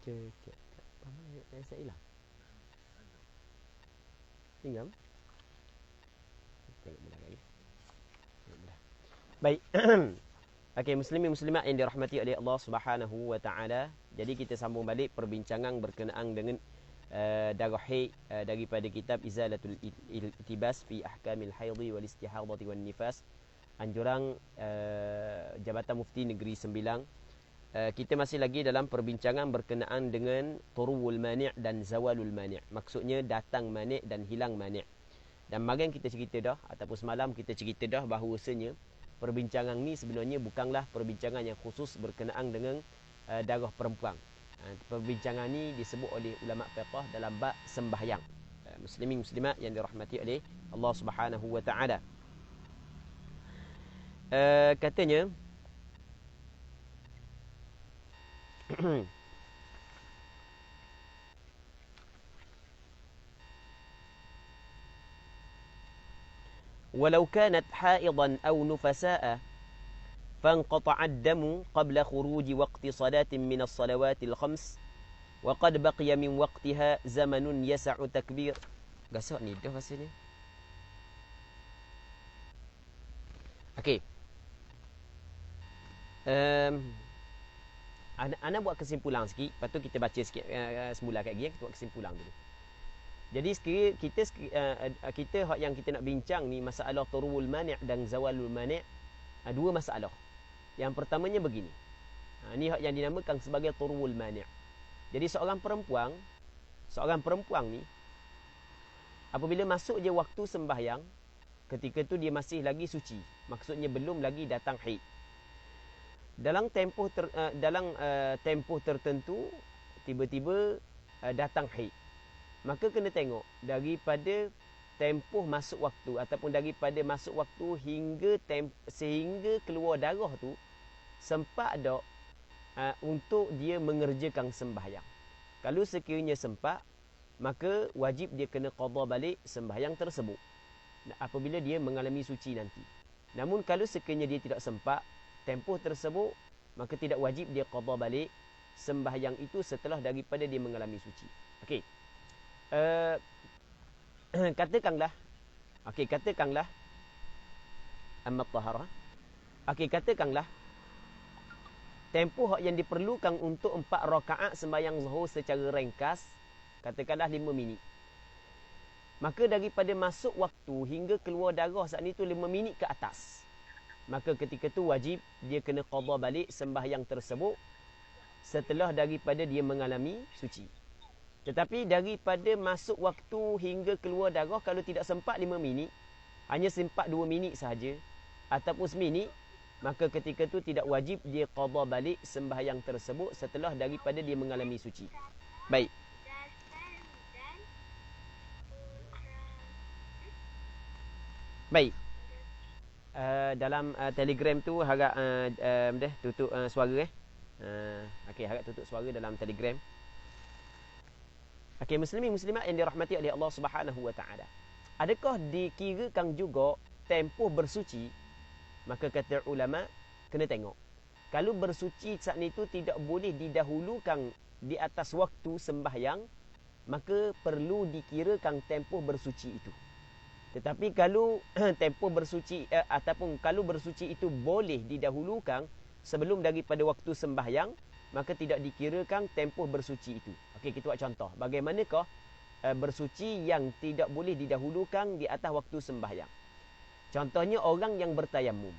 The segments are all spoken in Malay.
Cekak. Saya hilang. Tinggal. Tengok mudah lagi. Baik. Okey, muslimin muslimat yang dirahmati oleh Allah Subhanahu wa taala. Jadi kita sambung balik perbincangan berkenaan dengan darah haid daripada kitab Izalatul Iltibas fi Ahkamil Haidhi wal Istihadati wan Nifas. Anjuran Jabatan Mufti Negeri Sembilang. Kita masih lagi dalam perbincangan berkenaan dengan turul mani' dan zawalul mani'. Maksudnya datang mani' dan hilang mani'. Dan magang kita cerita dah ataupun semalam kita cerita dah bahawasanya perbincangan ni sebenarnya bukanlah perbincangan yang khusus berkenaan dengan darah perempuan. Perbincangan ni disebut oleh ulama fiqh dalam bab sembahyang. Muslimin muslimat yang dirahmati oleh Allah Subhanahu wa taala. Katanya walau kanat haidan aw nufasaa فانقطع الدم قبل خروج وقت صلاة من الصلوات الخمس وقد بقي من وقتها زمن يسع تكبير. Gasak ni dah rasanya. Okey. Ana buat kesimpulan sikit, lepas tu kita baca sikit semula kat gini, kita buat kesimpulan dulu. Jadi kita hak yang kita nak bincang ni masalah turul mani' dan zawalul mani', dua masalah. Yang pertamanya begini. Ini hak yang dinamakan sebagai turul mani'. Jadi seorang perempuan ni apabila masuk je waktu sembahyang, ketika tu dia masih lagi suci. Maksudnya belum lagi datang haid. Dalam tempoh tertentu tiba-tiba datang haid. Maka kena tengok daripada tempoh masuk waktu ataupun daripada masuk waktu sehingga keluar darah tu sempat tak untuk dia mengerjakan sembahyang. Kalau sekiranya sempat, maka wajib dia kena qada balik sembahyang tersebut apabila dia mengalami suci nanti. Namun kalau sekiranya dia tidak sempat tempoh tersebut, maka tidak wajib dia qada balik sembahyang itu setelah daripada dia mengalami suci. Okey. Katakanlah amma tahara. Katakanlah tempoh yang diperlukan untuk 4 rakaat sembahyang zuhur secara ringkas, katakanlah 5 minit. Maka daripada masuk waktu hingga keluar darah saat itu 5 minit ke atas, maka ketika tu wajib dia kena qada balik sembahyang tersebut setelah daripada dia mengalami suci. Tetapi daripada masuk waktu hingga keluar darah, kalau tidak sempat 5 minit, hanya sempat 2 minit sahaja ataupun seminit, maka ketika tu tidak wajib dia qada balik sembahyang tersebut setelah daripada dia mengalami suci. Baik. Baik. Dalam Telegram tu harap tutup suara okey, harap tutup suara dalam Telegram. Okey, muslimin muslimat yang dirahmati oleh Allah Subhanahu wa taala. Adakah dikirakan juga tempoh bersuci? Maka kata ulama, kena tengok. Kalau bersuci saat itu tidak boleh didahulukan di atas waktu sembahyang, maka perlu dikirakan tempoh bersuci itu. Tetapi kalau tempoh bersuci ataupun kalau bersuci itu boleh didahulukan sebelum daripada waktu sembahyang, maka tidak dikirakan tempoh bersuci itu. Okey, kita buat contoh. Bagaimanakah bersuci yang tidak boleh didahulukan di atas waktu sembahyang? Contohnya orang yang bertayamum.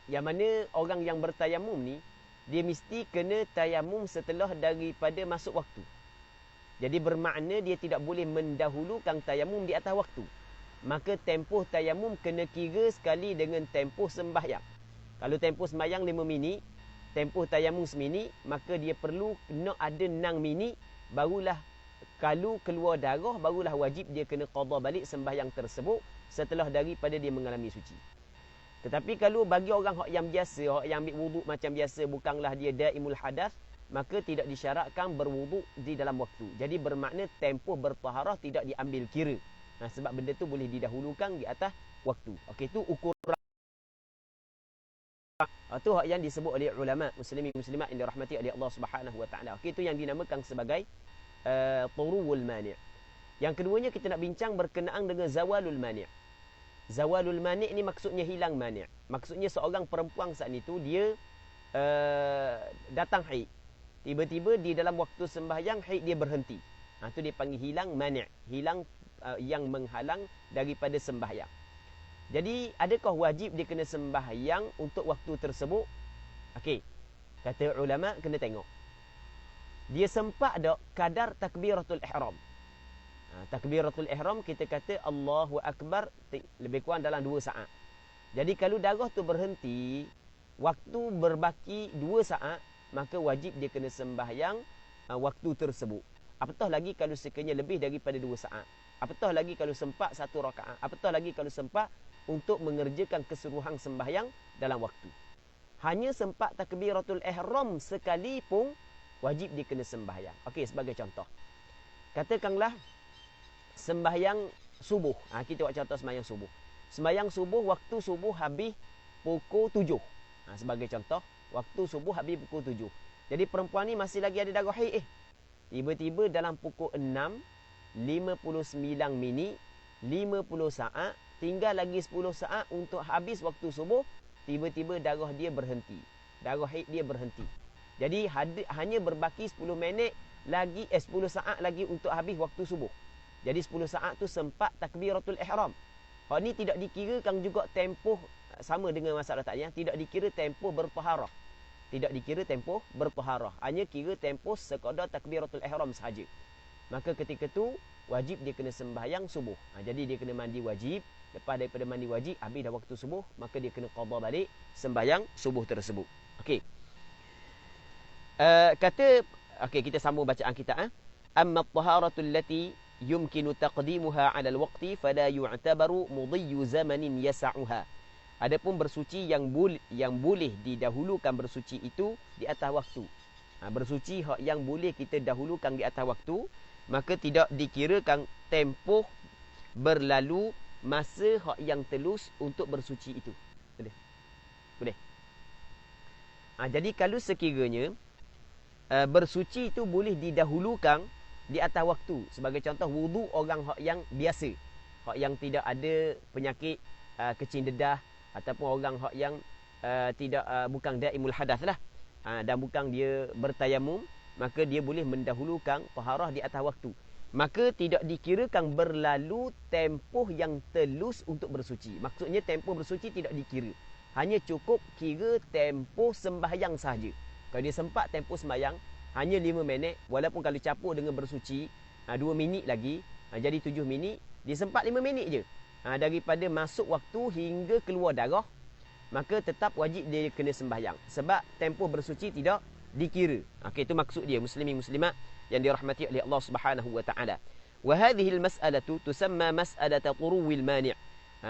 Yang mana orang yang bertayamum ni, dia mesti kena tayamum setelah daripada masuk waktu. Jadi bermakna dia tidak boleh mendahulukan tayamum di atas waktu. Maka tempoh tayamum kena kira sekali dengan tempoh sembahyang. Kalau tempoh sembahyang 5 minit, tempoh tayamum seminit, maka dia perlu nak ada 6 minit, barulah kalau keluar darah, barulah wajib dia kena qada balik sembahyang tersebut setelah daripada dia mengalami suci. Tetapi kalau bagi orang yang biasa, orang yang ambil wuduk macam biasa, bukanlah dia daimul hadas, maka tidak disyaratkan berwuduk di dalam waktu. Jadi bermakna tempoh bertaharah tidak diambil kira. Sebab benda tu boleh didahulukan di atas waktu. Okey, itu ukuran Itu hak yang disebut oleh ulama muslimin muslimat yang dirahmati oleh Allah Subhanahu wa taala. Okey, itu yang dinamakan sebagai turuwul mani'. Yang keduanya kita nak bincang berkenaan dengan zawalul mani'. Zawalul mani' ni maksudnya hilang mani'. Maksudnya seorang perempuan saat itu dia datang haid. Tiba-tiba di dalam waktu sembahyang haid dia berhenti. Itu dia panggil hilang mani', hilang yang menghalang daripada sembahyang. Jadi adakah wajib dia kena sembahyang untuk waktu tersebut? Okey. Kata ulama kena tengok. Dia sempat tak kadar takbiratul ihram. Takbiratul ihram kita kata Allahu akbar lebih kurang dalam 2 saat. Jadi kalau darah tu berhenti, waktu berbaki 2 saat, maka wajib dia kena sembahyang waktu tersebut. Apatah lagi kalau sekiranya lebih daripada 2 saat. Apatah lagi kalau sempat 1 rakaat. Apatah lagi kalau sempat untuk mengerjakan keseluruhan sembahyang dalam waktu. Hanya sempat takbiratul ihram sekali pun wajib dia kena sembahyang. Okey, sebagai contoh. Katakanlah sembahyang subuh. Kita buat contoh sembahyang subuh. Sembahyang subuh, waktu subuh habis pukul 7. Sebagai contoh, waktu subuh habis pukul 7. Jadi perempuan ni masih lagi ada darah haid. Tiba-tiba dalam pukul 6:59 minit, 50 saat, tinggal lagi 10 saat untuk habis waktu subuh, tiba-tiba darah dia berhenti. Darah haid dia berhenti. Jadi hanya berbaki 10 minit lagi 10 saat lagi untuk habis waktu subuh. Jadi 10 saat tu sempat takbiratul ihram. Hak ni tidak dikirakan juga tempoh sama dengan masalah tadi, tidak dikira tempoh bertaharah. Tidak dikira tempoh bertaharah. Hanya kira tempoh sekadar takbiratul ihram sahaja. Maka ketika tu wajib dia kena sembahyang subuh. Jadi dia kena mandi wajib. Lepas daripada mandi wajib, habis dah waktu subuh, maka dia kena qada balik sembahyang subuh tersebut. Okey. Okey, kita sambung bacaan kita. Amma at-taharatu allati yumkinu taqdimuha 'ala al-waqti fala yu'tabaru mudiyyu zamanin yas'uha. Adapun bersuci yang boleh didahulukan bersuci itu di atas waktu. Bersuci hak yang boleh kita dahulukan di atas waktu, maka tidak dikirakan tempoh berlalu masa hak yang telus untuk bersuci itu. Boleh. Jadi kalau sekiranya bersuci itu boleh didahulukan di atas waktu. Sebagai contoh, wudu orang hak yang biasa, hak yang tidak ada penyakit kecing dedah, ataupun orang hak yang bukan daimul hadas lah, dan bukan dia bertayamum, maka dia boleh mendahulukan taharah di atas waktu. Maka tidak dikirakan berlalu tempoh yang telus untuk bersuci. Maksudnya tempoh bersuci tidak dikira. Hanya cukup kira tempoh sembahyang sahaja. Kalau dia sempat tempoh sembahyang hanya 5 minit, walaupun kalau campur dengan bersuci 2 minit lagi, jadi 7 minit, dia sempat 5 minit je. Daripada masuk waktu hingga keluar darah, maka tetap wajib dia kena sembahyang. Sebab tempoh bersuci tidak dikira. Okey, itu maksud dia, muslimin muslimat yang dirahmati oleh Allah Subhanahu wa taala. Wa hadhihi al-mas'alatu tusamma mas'alatu turuwil mani'.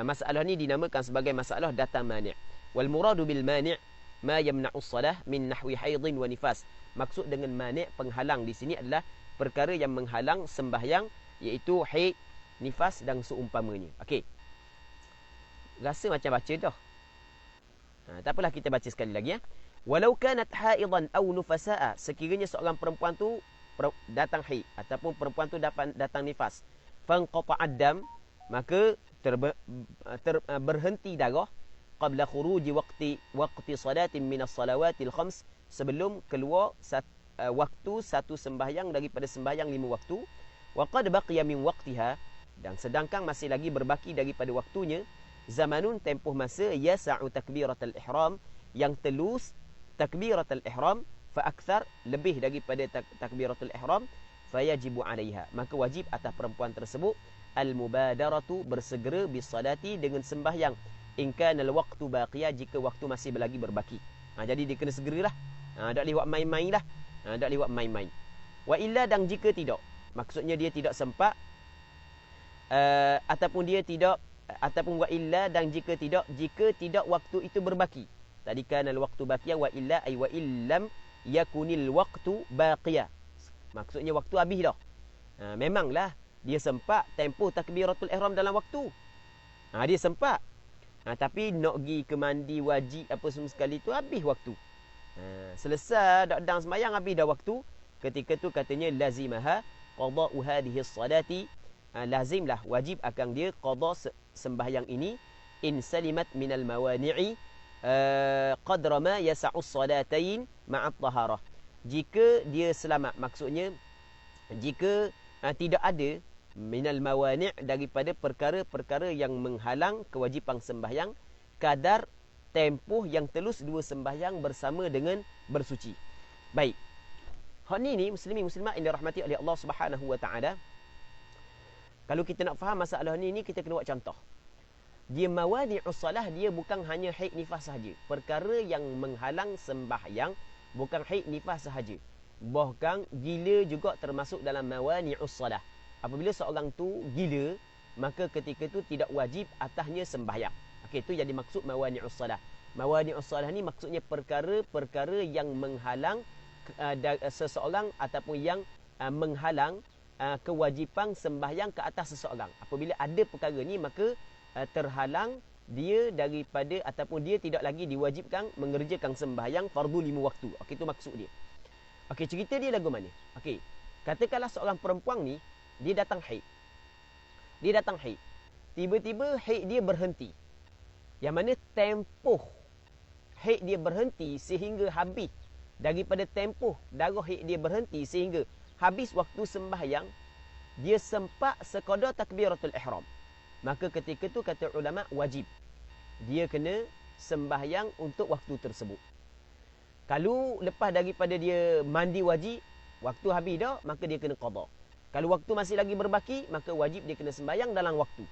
Masalah ni dinamakan sebagai masalah datang mani'. Wal muradu bil mani' ma yamna'u as-salah min nahwi haidin wa nifas. Maksud dengan mani' penghalang di sini adalah perkara yang menghalang sembahyang, iaitu haid, nifas dan seumpamanya. Okey. Rasa macam baca dah. Tak apalah, kita baca sekali lagi ya. Walau kanat haidan aw nufasaa, sekiranya seorang perempuan tu datang haid ataupun perempuan tu datang nifas, fanqata'ad dam, maka berhenti darah qabla khuruji waqti salatin min as-salawatil khams, sebelum keluar waktu satu sembahyang daripada sembahyang 5 waktu, wa qad baqiya min waqtiha, dan sedangkan masih lagi berbaki daripada waktunya, zamanun tempoh masa, yasa'u takbiratul ihram, yang telus takbiratul ihram, fa akthar, lebih daripada takbiratul ihram, fayajibu 'alaiha, maka wajib atas perempuan tersebut al-mubadaratu, bersegera bisalati, dengan sembahyang, in kana al-waqtu baqiya, jika waktu masih lagi berbaki. Jadi dia kena segeralah. Tak boleh buat main-main lah. Tak boleh buat main-main. Wa illa, dan jika tidak, maksudnya dia tidak sempat, ataupun wa illa, dan jika tidak waktu itu berbaki. Tadi kana al-waqtu baqiya, wa illa ay wa illam yakunil waqtu baqiya. Maksudnya waktu habis dah. Memanglah dia sempat tempoh takbiratul ihram dalam waktu. Dia sempat. Tapi nak pergi ke mandi wajib apa semua sekali tu habis waktu. Selesai dak dang sembahyang habis dah waktu. Ketika tu katanya lazimaha qada'u hadhihi as-salati. Lazimlah wajib akan dia qada sembahyang ini in salimat minal mawani'i qadra ma yas'u as-salatain ma'a taharah. Jika dia selamat, maksudnya jika tidak ada minal mawani' daripada perkara-perkara yang menghalang kewajipan sembahyang kadar tempoh yang telus dua sembahyang bersama dengan bersuci. Baik. Hak ni muslimin muslimat yang dirahmati oleh Allah Subhanahu wa taala. Kalau kita nak faham masalah ni kita kena buat contoh. Dia mawani'us salah, dia bukan hanya haid nifas sahaja. Perkara yang menghalang sembahyang bukan haid nifas sahaja. Bahkan gila juga termasuk dalam mawani'us salah. Apabila seorang tu gila, maka ketika tu tidak wajib atasnya sembahyang. Okey, itu jadi maksud mawani'us salah. Mawani'us salah ni maksudnya perkara-perkara yang menghalang seseorang ataupun yang menghalang kewajipan sembahyang ke atas seseorang. Apabila ada perkara ni, maka terhalang dia daripada ataupun dia tidak lagi diwajibkan mengerjakan sembahyang fardu 5 waktu. Okey, itu maksud dia. Okey, cerita dia lagu mana? Okey, katakanlah seorang perempuan ni dia datang haid. Tiba-tiba haid dia berhenti. Yang mana tempoh haid dia berhenti sehingga habis. Daripada tempoh darah haid dia berhenti sehingga habis waktu sembahyang, dia sempat sekadar takbiratul ihram. Maka ketika tu kata ulama wajib dia kena sembahyang untuk waktu tersebut. Kalau lepas daripada dia mandi wajib, waktu habis dah, maka dia kena qada. Kalau waktu masih lagi berbaki, maka wajib dia kena sembahyang dalam waktu.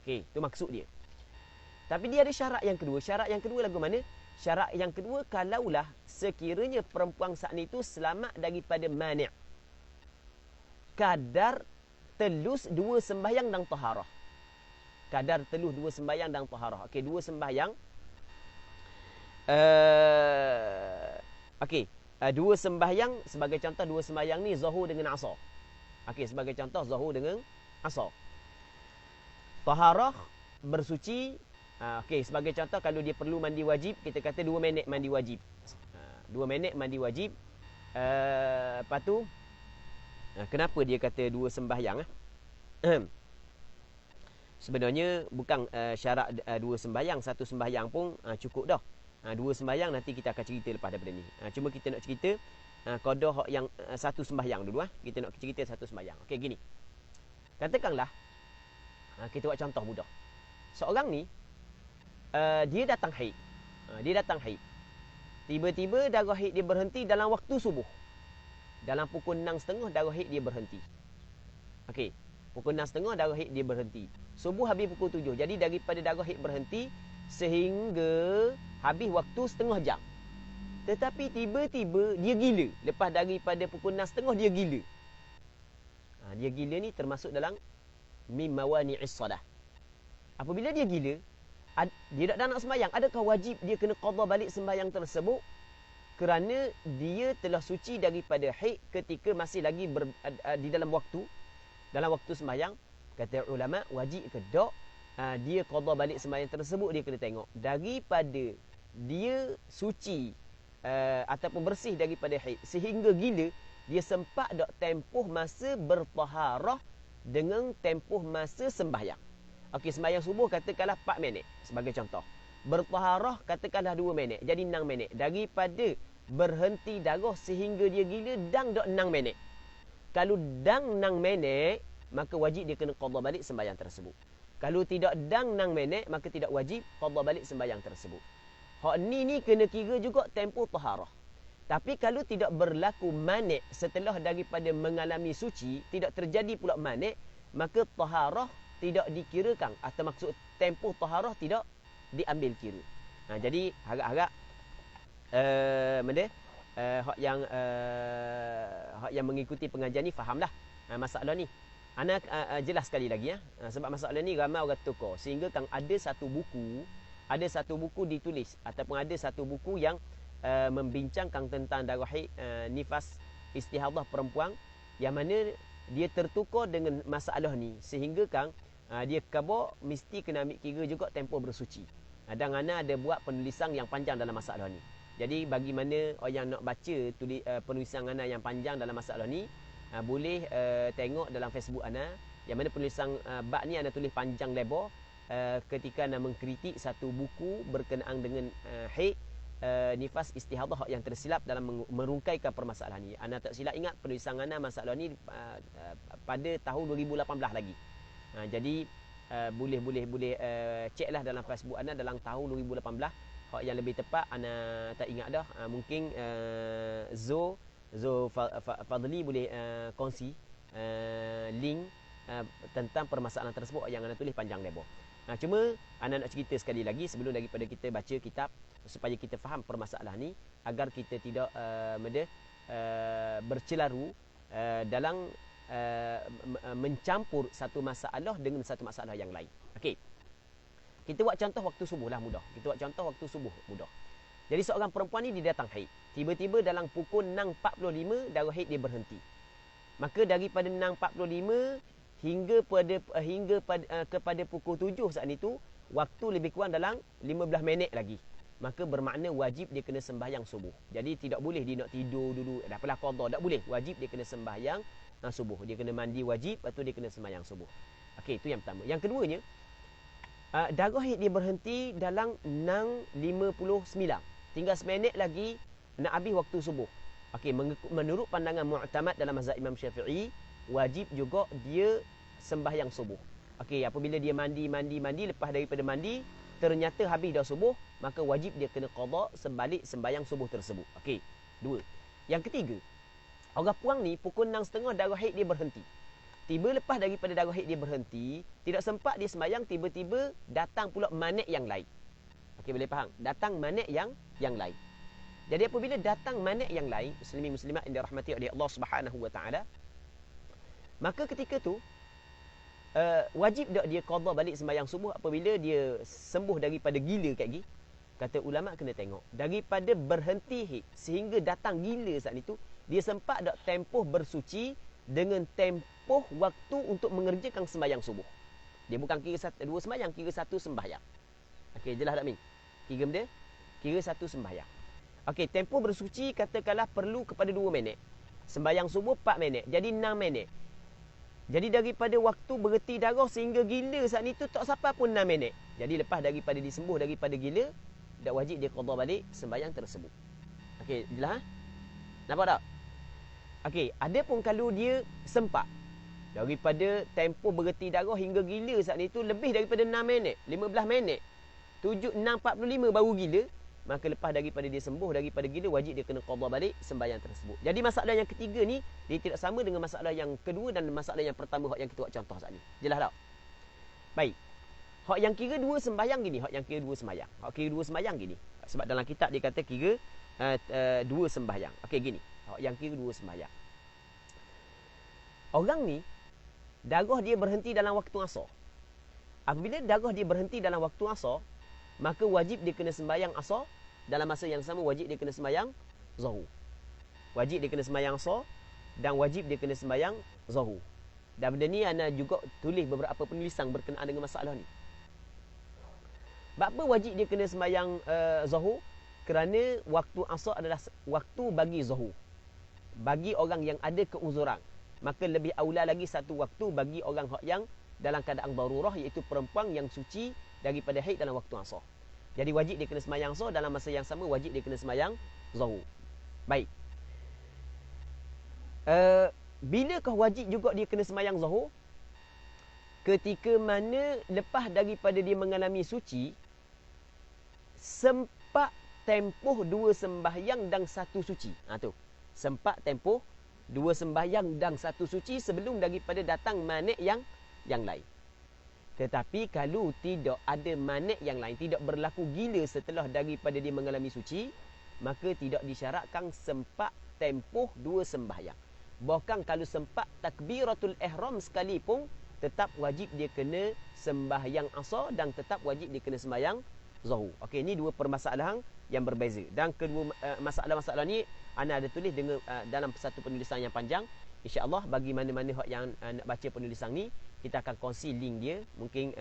Okey, itu maksud dia. Tapi dia ada syarat yang kedua. Syarat yang kedua lagu mana? Syarat yang kedua, kalaulah sekiranya perempuan saat itu selamat daripada mani'. Kadar telus 2 sembahyang dan taharah. Kadar telus 2 sembahyang dan taharah. Okey, 2 sembahyang. Okey, 2 sembahyang, sebagai contoh 2 sembahyang ni zuhur dengan asar. Okey, sebagai contoh zuhur dengan asar. Taharah bersuci. Okey, sebagai contoh kalau dia perlu mandi wajib, kita kata 2 minit mandi wajib. 2 minit mandi wajib. Lepas tu kenapa dia kata 2 sembahyang? Sebenarnya bukan syarat 2 sembahyang, 1 sembahyang pun cukup dah. 2 sembahyang nanti kita akan cerita lepas daripada ni. Cuma kita nak cerita qada yang 1 sembahyang dulu. Kita nak cerita 1 sembahyang. Okey, gini. Katakanlah kita buat contoh mudah. Seorang ni dia datang haid. Tiba-tiba darah haid dia berhenti dalam waktu subuh. Dalam pukul 6.30 darah haid dia berhenti. Okey, pukul 6.30 darah haid dia berhenti. Subuh habis pukul 7. Jadi daripada darah haid berhenti sehingga habis waktu setengah jam. Tetapi tiba-tiba dia gila. Lepas daripada pukul 6.30 dia gila. Dia gila ni termasuk dalam mim mawani'is salah. Apabila dia gila, dia tak nak sembahyang, adakah wajib dia kena qada balik sembahyang tersebut? Kerana dia telah suci daripada haid ketika masih lagi di dalam waktu sembahyang. Kata ulama, wajib ke tak dia qada balik sembahyang tersebut, dia kena tengok daripada dia suci ataupun bersih daripada haid sehingga gila, dia sempat tak tempoh masa bertaharah dengan tempoh masa sembahyang. Okey, sembahyang subuh katakanlah 4 minit sebagai contoh. Bertaharah katakanlah 2 minit, jadi 6 minit. Daripada berhenti darah sehingga dia gila dang dak 6 minit. Kalau dang 6 minit, maka wajib dia kena qada balik sembahyang tersebut. Kalau tidak dang 6 minit, maka tidak wajib qada balik sembahyang tersebut. Hak ni kena kira juga tempoh taharah. Tapi kalau tidak berlaku mani' setelah daripada mengalami suci, tidak terjadi pula mani', maka taharah tidak dikirakan, atau maksud tempoh taharah tidak diambil kira. Jadi harap-harap hak yang mengikuti pengajian ni fahamlah masalah ni. Ana jelas sekali lagi sebab masalah ni ramai orang tukar, sehingga kan ada satu buku ditulis ataupun ada satu buku yang membincangkan tentang darah haid, nifas, istihadah perempuan, yang mana dia tertukar dengan masalah ni, sehingga kan dia khabar mesti kena ambil kira juga tempoh bersuci. Dan ana ada buat penulisan yang panjang dalam masalah ni. Jadi bagi mana orang yang nak baca penulisan ana yang panjang dalam masalah ni, boleh tengok dalam Facebook ana, yang mana penulisan bab ni ana tulis panjang lebar ketika ana mengkritik satu buku berkenaan dengan haid, nifas, istihadah yang tersilap dalam merungkaikan permasalahan ni. Ana tak silap ingat penulisan ana masalah ni pada tahun 2018 lagi. Jadi boleh ceklah dalam Facebook ana dalam tahun 2018. Hak yang lebih tepat ana tak ingat dah. Mungkin Zo Fadli boleh kongsi link tentang permasalahan tersebut yang ana tulis panjang lebar. Cuma ana nak cerita sekali lagi sebelum daripada kita baca kitab, supaya kita faham permasalahan ni agar kita tidak bercelaru dalam mencampur satu masalah dengan satu masalah yang lain. Okey. Kita buat contoh waktu subuh lah mudah. Jadi seorang perempuan ni dia datang haid. Tiba-tiba dalam pukul 6.45 darah haid dia berhenti. Maka daripada 6.45 kepada pukul 7 saat itu, waktu lebih kurang dalam 15 minit lagi. Maka bermakna wajib dia kena sembahyang subuh. Jadi tidak boleh dia nak tidur dulu, dah apalah qada, tak boleh. Wajib dia kena sembahyang subuh. Dia kena mandi wajib, lepas tu dia kena sembahyang subuh. Okey, itu yang pertama. Yang keduanya, darah haid dia berhenti dalam 6.59. Tinggal seminit lagi nak habis waktu subuh. Okey, menurut pandangan mu'tamad dalam mazhab Imam Syafi'i, wajib juga dia sembahyang subuh. Okey, apabila dia mandi, lepas daripada mandi ternyata habis dah subuh, maka wajib dia kena qada sebalik sembahyang subuh tersebut. Okey, dua. Yang ketiga, orang puang ni pukul 6.30 darah haid dia berhenti. Tiba lepas daripada darah haid dia berhenti, tidak sempat dia sembahyang, tiba-tiba datang pula manik yang lain. Okey, boleh faham? Datang manik yang lain. Jadi apabila datang manik yang lain, muslimin muslimat yang dirahmati oleh Allah Subhanahu wa taala, maka ketika tu wajib tak dia qada balik sembahyang subuh apabila dia sembuh daripada gila kat gigi? Kata ulama kena tengok. Daripada berhenti haid sehingga datang gila saat itu, dia sempat tak tempoh bersuci dengan tempoh waktu untuk mengerjakan sembahyang subuh. Dia bukan kira dua sembahyang, kira satu sembahyang. Okey, jelas tak Min? Kira satu sembahyang. Okey, tempoh bersuci katakanlah perlu kepada 2 minit. Sembahyang subuh 4 minit. Jadi 6 minit. Jadi daripada waktu berhenti darah sehingga gila saat itu tak sampai pun 6 minit. Jadi lepas daripada disembuh daripada gila, tak wajib dia qada balik sembahyang tersebut. Okey, jelas? Nampak tak? Okey, ada pun kalau dia sempat daripada tempoh berhenti darah hingga gila saat itu lebih daripada 6 minit, 15 minit, 6.45 baru gila, maka lepas daripada dia sembuh daripada gila, wajib dia kena qada balik sembahyang tersebut. Jadi masalah yang ketiga ni dia tidak sama dengan masalah yang kedua dan masalah yang pertama yang kita buat contoh saat ni. Jelas tak? Baik. Hak yang kira dua sembahyang gini, Hak kira dua sembahyang gini. Sebab dalam kitab dia kata kira dua sembahyang. Okey, gini. Hak yang kira dua sembahyang. Orang ni darah dia berhenti dalam waktu asar. Apabila darah dia berhenti dalam waktu asar, maka wajib dia kena sembahyang asar. Dalam masa yang sama wajib dia kena sembahyang zuhur. Wajib dia kena sembahyang asar dan wajib dia kena sembahyang zuhur. Dan benda ni ana juga tulis beberapa penulisan berkenaan dengan masalah ni. Sebab apa wajib dia kena sembahyang zuhur? Kerana waktu asar adalah waktu bagi zuhur. Bagi orang yang ada keuzuran. Maka lebih aula lagi satu waktu bagi orang yang dalam keadaan darurah, iaitu perempuan yang suci daripada haid dalam waktu asar. Jadi wajib dia kena sembahyang asar, dalam masa yang sama wajib dia kena sembahyang zuhur. Baik. Bilakah wajib juga dia kena sembahyang zuhur? Ketika mana lepas daripada dia mengalami suci, sempat tempoh 2 sembahyang dan 1 suci. Tu. Sempat tempoh 2 sembahyang dan 1 suci sebelum daripada datang manik yang lain. Tetapi kalau tidak ada manik yang lain, tidak berlaku gila setelah daripada dia mengalami suci, maka tidak disyaratkan sempat tempoh 2 sembahyang. Bahkan kalau sempat takbiratul ihram sekalipun, tetap wajib dia kena sembahyang asar dan tetap wajib dia kena sembahyang zuhur. Okey, ini dua permasalahan yang berbeza. Dan kedua masalah-masalah ni ana ada tulis dengan dalam satu penulisan yang panjang. InsyaAllah bagi mana-mana yang nak baca penulisan ni, kita akan kongsi link dia. Mungkin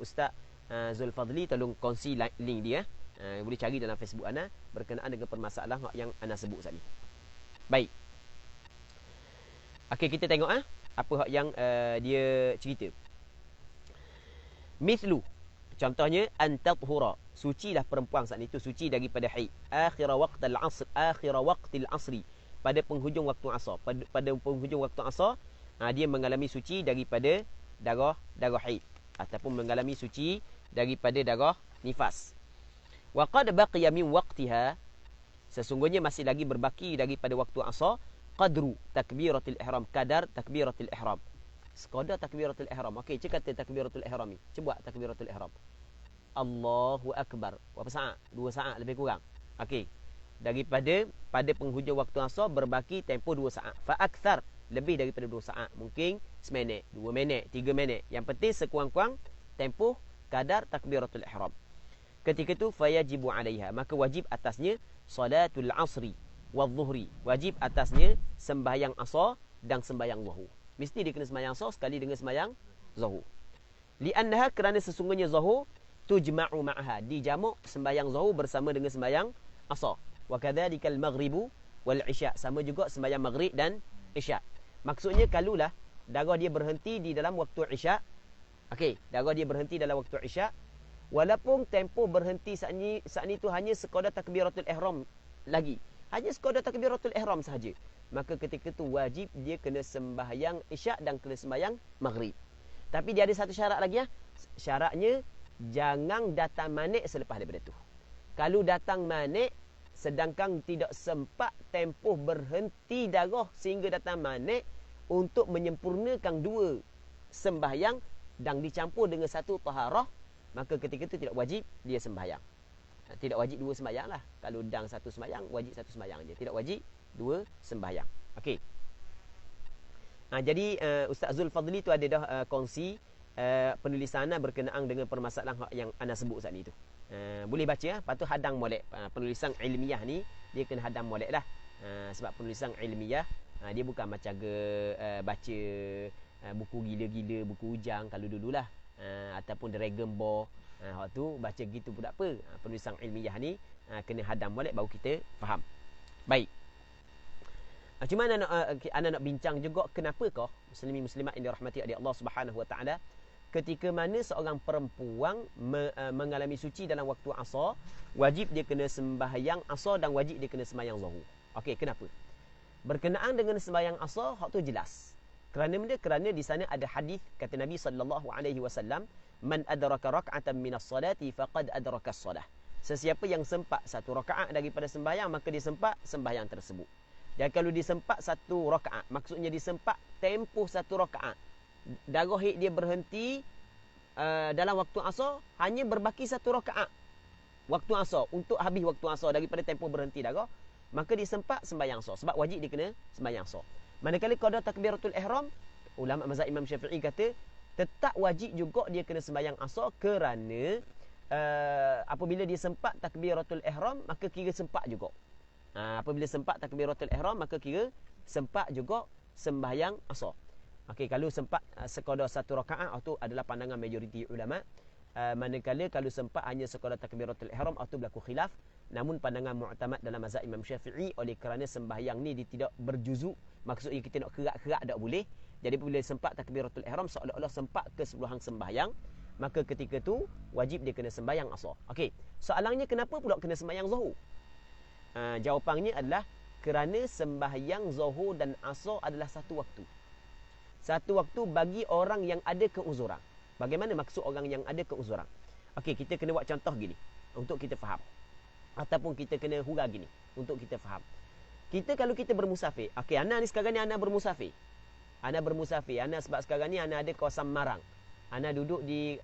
Ustaz Zulfadli tolong kongsi link dia. Boleh cari dalam Facebook ana berkenaan dengan permasalahan yang ana sebut tadi. Baik. Okey, kita tengok apa hak yang dia cerita. Mithlu, contohnya antathura, sucilah perempuan saat itu suci daripada haid. Akhir waqtil asri, pada penghujung waktu asar. Pada penghujung waktu asar, dia mengalami suci daripada darah haid ataupun mengalami suci daripada darah nifas. Wa qad baqiya min waqtiha, sesungguhnya masih lagi berbaki daripada waktu asar, qadru takbiratul ihram, kadar takbiratul ihram. Sekadar takbiratul ihram. Okey, cik kata takbiratul ihram ni. Cuba buat takbiratul ihram. Allahu akbar. Berapa saat? 2 saat lebih kurang. Okey. Pada penghujung waktu asar berbaki tempoh 2 saat. Fa akthar, lebih daripada 2 saat. Mungkin seminit, 2 minit, 3 minit. Yang penting sekurang-kurang tempoh kadar takbiratul ihram. Ketika itu fayajibu alaiha, maka wajib atasnya salatul asri wal zuhri. Wajib atasnya sembahyang asar dan sembahyang zuhur. Mesti dia kena sembahyang asar sekali dengan sembahyang zuhur. Li'annaha, kerana sesungguhnya zuhur tujma'u ma'aha, dijamak sembahyang zuhur bersama dengan sembahyang asar. Wa kadzalikal maghribu wal isya, sama juga sembahyang maghrib dan isya. Maksudnya kalulah darah dia berhenti di dalam waktu isya. Okey, darah dia berhenti dalam waktu isya, walaupun tempoh berhenti saat ni tu hanya sekadar takbiratul ihram lagi. Hanya sekadar takbiratul ihram sahaja. Maka ketika tu wajib dia kena sembahyang isyak dan kena sembahyang maghrib. Tapi dia ada satu syarat lagi . Syaratnya jangan datang manik selepas daripada tu. Kalau datang manik sedangkan tidak sempat tempoh berhenti darah sehingga datang manik untuk menyempurnakan 2 sembahyang dan dicampur dengan satu taharah, maka ketika itu tidak wajib dia sembahyang. Tidak wajib 2 sembahyang lah. Kalau dang 1 sembahyang, wajib 1 sembahyang je. Tidak wajib 2 sembahyang. Okey. Jadi Ustaz Zulfadli tu ada dah kongsi penulisan ana berkenaan dengan permasalahan yang ana sebut saat ni tu. Boleh baca, lepas tu hadang molek. Penulisan ilmiah ni dia kena hadang molek lah. Sebab penulisan ilmiah dia bukan macam baca buku gila-gila, buku hujang kalau dululah. Ataupun Dragon Ball. Hak tu baca gitu pun tak apa. Penulisan ilmiah ni kena hadam molek baru kita faham. Baik. Cuma ana nak bincang juga kenapakah muslimin muslimat yang dirahmati oleh Allah Subhanahu wa taala, ketika mana seorang perempuan mengalami suci dalam waktu asar, wajib dia kena sembahyang asar dan wajib dia kena sembahyang zuhur. Okey, kenapa? Berkenaan dengan sembahyang asar, hak tu jelas. Kerana di sana ada hadis kata Nabi sallallahu alaihi wasallam, man adraka rak'atan minas salati faqad adraka as-salah. Sesiapa yang sempat 1 rakaat daripada sembahyang, maka dia sempat sembahyang tersebut. Dan kalau disempat 1 rakaat, maksudnya disempat tempoh 1 rakaat, darah haid dia berhenti dalam waktu asar, hanya berbaki 1 rakaat waktu asar, untuk habis waktu asar daripada tempoh berhenti darah, maka disempat sembahyang asar, sebab wajib dia kena sembahyang asar. Manakala qada takbiratul ihram, ulama mazhab Imam Syafi'i kata tetap wajib juga dia kena sembahyang asar, kerana apabila dia sempat takbiratul ihram, maka kira sempat juga. Apabila sempat takbiratul ihram, maka kira sempat juga sembahyang asar. Okey, kalau sempat sekadar 1 rakaat, itu adalah pandangan majoriti ulama. Manakala kalau sempat hanya sekadar takbiratul ihram, itu berlaku khilaf. Namun pandangan mu'tamad dalam mazhab Imam Syafi'i, oleh kerana sembahyang ni dia tidak berjuzuk, maksudnya kita nak kerak-kerak tak boleh. Jadi bila sempat takbiratul ihram, seolah-olah sempat keseluruhan sembahyang, maka ketika tu wajib dia kena sembahyang asar. Okey, soalannya kenapa pula kena sembahyang zuhur? Jawapannya adalah kerana sembahyang zuhur dan asar adalah satu waktu. Satu waktu bagi orang yang ada keuzuran. Bagaimana maksud orang yang ada keuzuran? Okey, kita kena buat contoh gini untuk kita faham. Ataupun kita kena hurah gini untuk kita faham. Kalau kita bermusafir, okey, ana ni sekarang ni ana bermusafir. Ana sebab sekarang ni ana ada kawasan Marang. Ana duduk di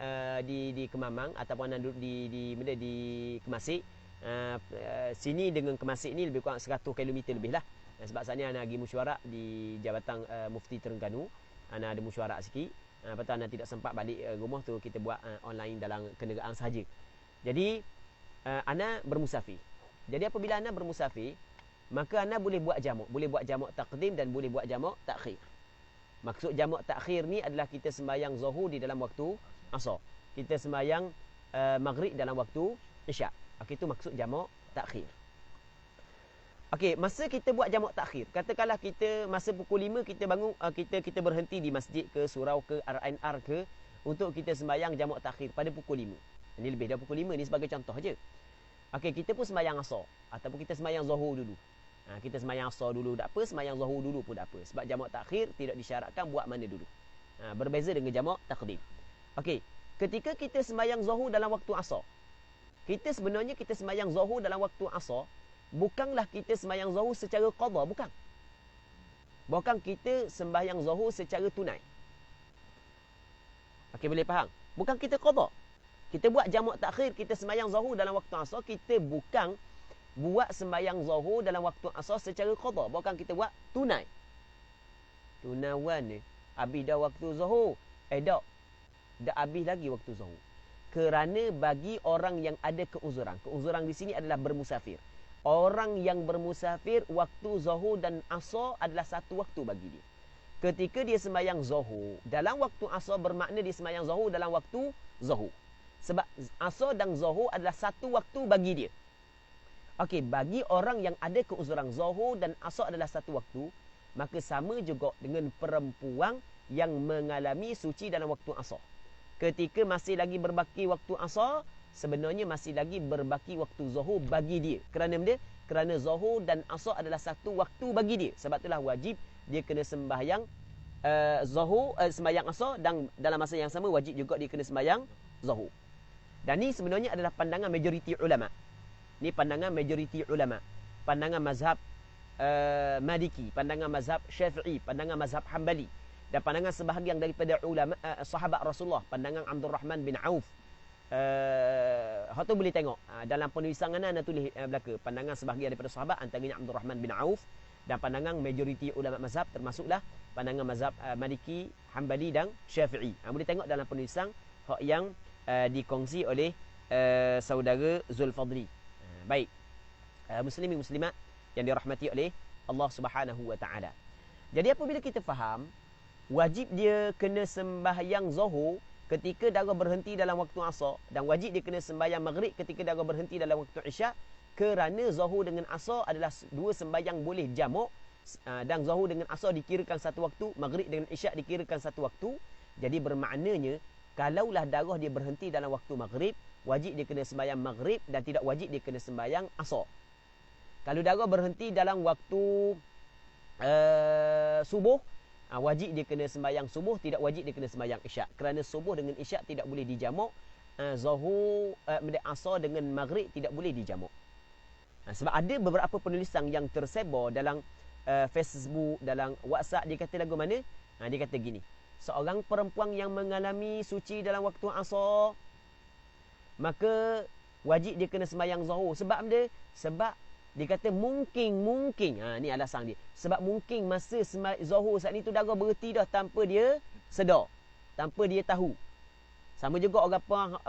Kemamang, ataupun ana duduk di Kemasik. Sini dengan Kemasik ni lebih kurang 100 km lebih lah. Sebab saat ni ana pergi mesyuarat di Jabatan Mufti Terengganu. Ana ada mesyuarat sikit. Lepas tu ana tidak sempat balik rumah tu, kita buat online dalam kenderaan sahaja. Jadi ana bermusafir. Jadi apabila ana bermusafir, maka ana boleh buat jamak. Boleh buat jamak taqdim dan boleh buat jamak takhir. Maksud jamak takhir ni adalah kita sembahyang zuhur di dalam waktu asar. Kita sembahyang maghrib dalam waktu isyak. Okey, itu maksud jamak takhir. Okey, masa kita buat jamak takhir, katakanlah kita masa pukul 5 kita bangun, kita berhenti di masjid ke, surau ke, RNR ke, untuk kita sembahyang jamak takhir pada pukul 5. Ini lebih dari pukul 5 ni sebagai contoh je. Okey, kita pun sembahyang asar ataupun kita sembahyang zuhur dulu. Kita sembahyang asar dulu tak apa, sembahyang zuhur dulu pun tak apa. Sebab jamak takhir tidak disyaratkan buat mana dulu. Berbeza dengan jamak taqdim. Okey, ketika kita sembahyang zuhur dalam waktu asar, kita sembahyang zuhur dalam waktu asar, bukanlah kita sembahyang zuhur secara qada, bukan. Bukan kita sembahyang zuhur secara tunai. Okey, boleh faham? Bukan kita qada. Kita buat jamak takhir, kita sembahyang zuhur dalam waktu asar, kita bukan buat sembahyang zuhur dalam waktu asar secara qada, bukan kita buat tunai. Tunawan ni, habis dah waktu zuhur. Dah habis lagi waktu zuhur. Kerana bagi orang yang ada keuzuran. Keuzuran di sini adalah bermusafir. Orang yang bermusafir, waktu zuhur dan asar adalah satu waktu bagi dia. Ketika dia sembahyang zuhur dalam waktu asar, bermakna dia sembahyang zuhur dalam waktu zuhur. Sebab asar dan zuhur adalah satu waktu bagi dia. Okey, bagi orang yang ada keuzuran, zuhur dan asar adalah satu waktu, maka sama juga dengan perempuan yang mengalami suci dalam waktu asar. Ketika masih lagi berbaki waktu asar, sebenarnya masih lagi berbaki waktu zuhur bagi dia. Kerana zuhur dan asar adalah satu waktu bagi dia. Sebab itulah wajib dia kena sembahyang zuhur, sembahyang asar, dan dalam masa yang sama wajib juga dia kena sembahyang zuhur. Dan ni sebenarnya adalah pandangan majoriti ulama. Ni pandangan majoriti ulama. Pandangan mazhab Maliki, pandangan mazhab Syafi'i, pandangan mazhab Hambali, dan pandangan sebahagian daripada ulama sahabat Rasulullah, pandangan Abdul Rahman bin Auf. Hak tu boleh tengok dalam penulisan ana tulis belaka pandangan sebahagian daripada sahabat, antaranya Abdul Rahman bin Auf, dan pandangan majoriti ulama mazhab termasuklah pandangan mazhab Maliki, Hambali dan Syafi'i. Boleh tengok dalam penulisan hak yang dikongsi oleh saudara Zulfadli. Baik, muslimin muslimat yang dirahmati oleh Allah Subhanahu wa taala. Jadi apabila kita faham wajib dia kena sembahyang zuhur ketika darah berhenti dalam waktu asar, dan wajib dia kena sembahyang maghrib ketika darah berhenti dalam waktu isyak, kerana zuhur dengan asar adalah dua sembahyang boleh jamak, dan zuhur dengan asar dikirakan satu waktu, maghrib dengan isyak dikirakan satu waktu. Jadi bermaknanya kalaulah darah dia berhenti dalam waktu maghrib, wajib dia kena sembahyang maghrib, dan tidak wajib dia kena sembahyang asar. Kalau darah berhenti dalam waktu subuh, wajib dia kena sembahyang subuh, tidak wajib dia kena sembahyang isyak. Kerana subuh dengan isyak tidak boleh dijamak, zuhur asar dengan maghrib tidak boleh dijamak. Sebab ada beberapa penulisan yang tersebar dalam Facebook, dalam WhatsApp, dia kata lagu mana? Dia kata gini, seorang perempuan yang mengalami suci dalam waktu asar, maka wajib dia kena sembahyang zuhur. Sebab dia? Sebab dia kata mungkin, ni alasan dia. Sebab mungkin masa zuhur saat ni tu darah berhenti dah tanpa dia sedar, tanpa dia tahu. Sama juga orang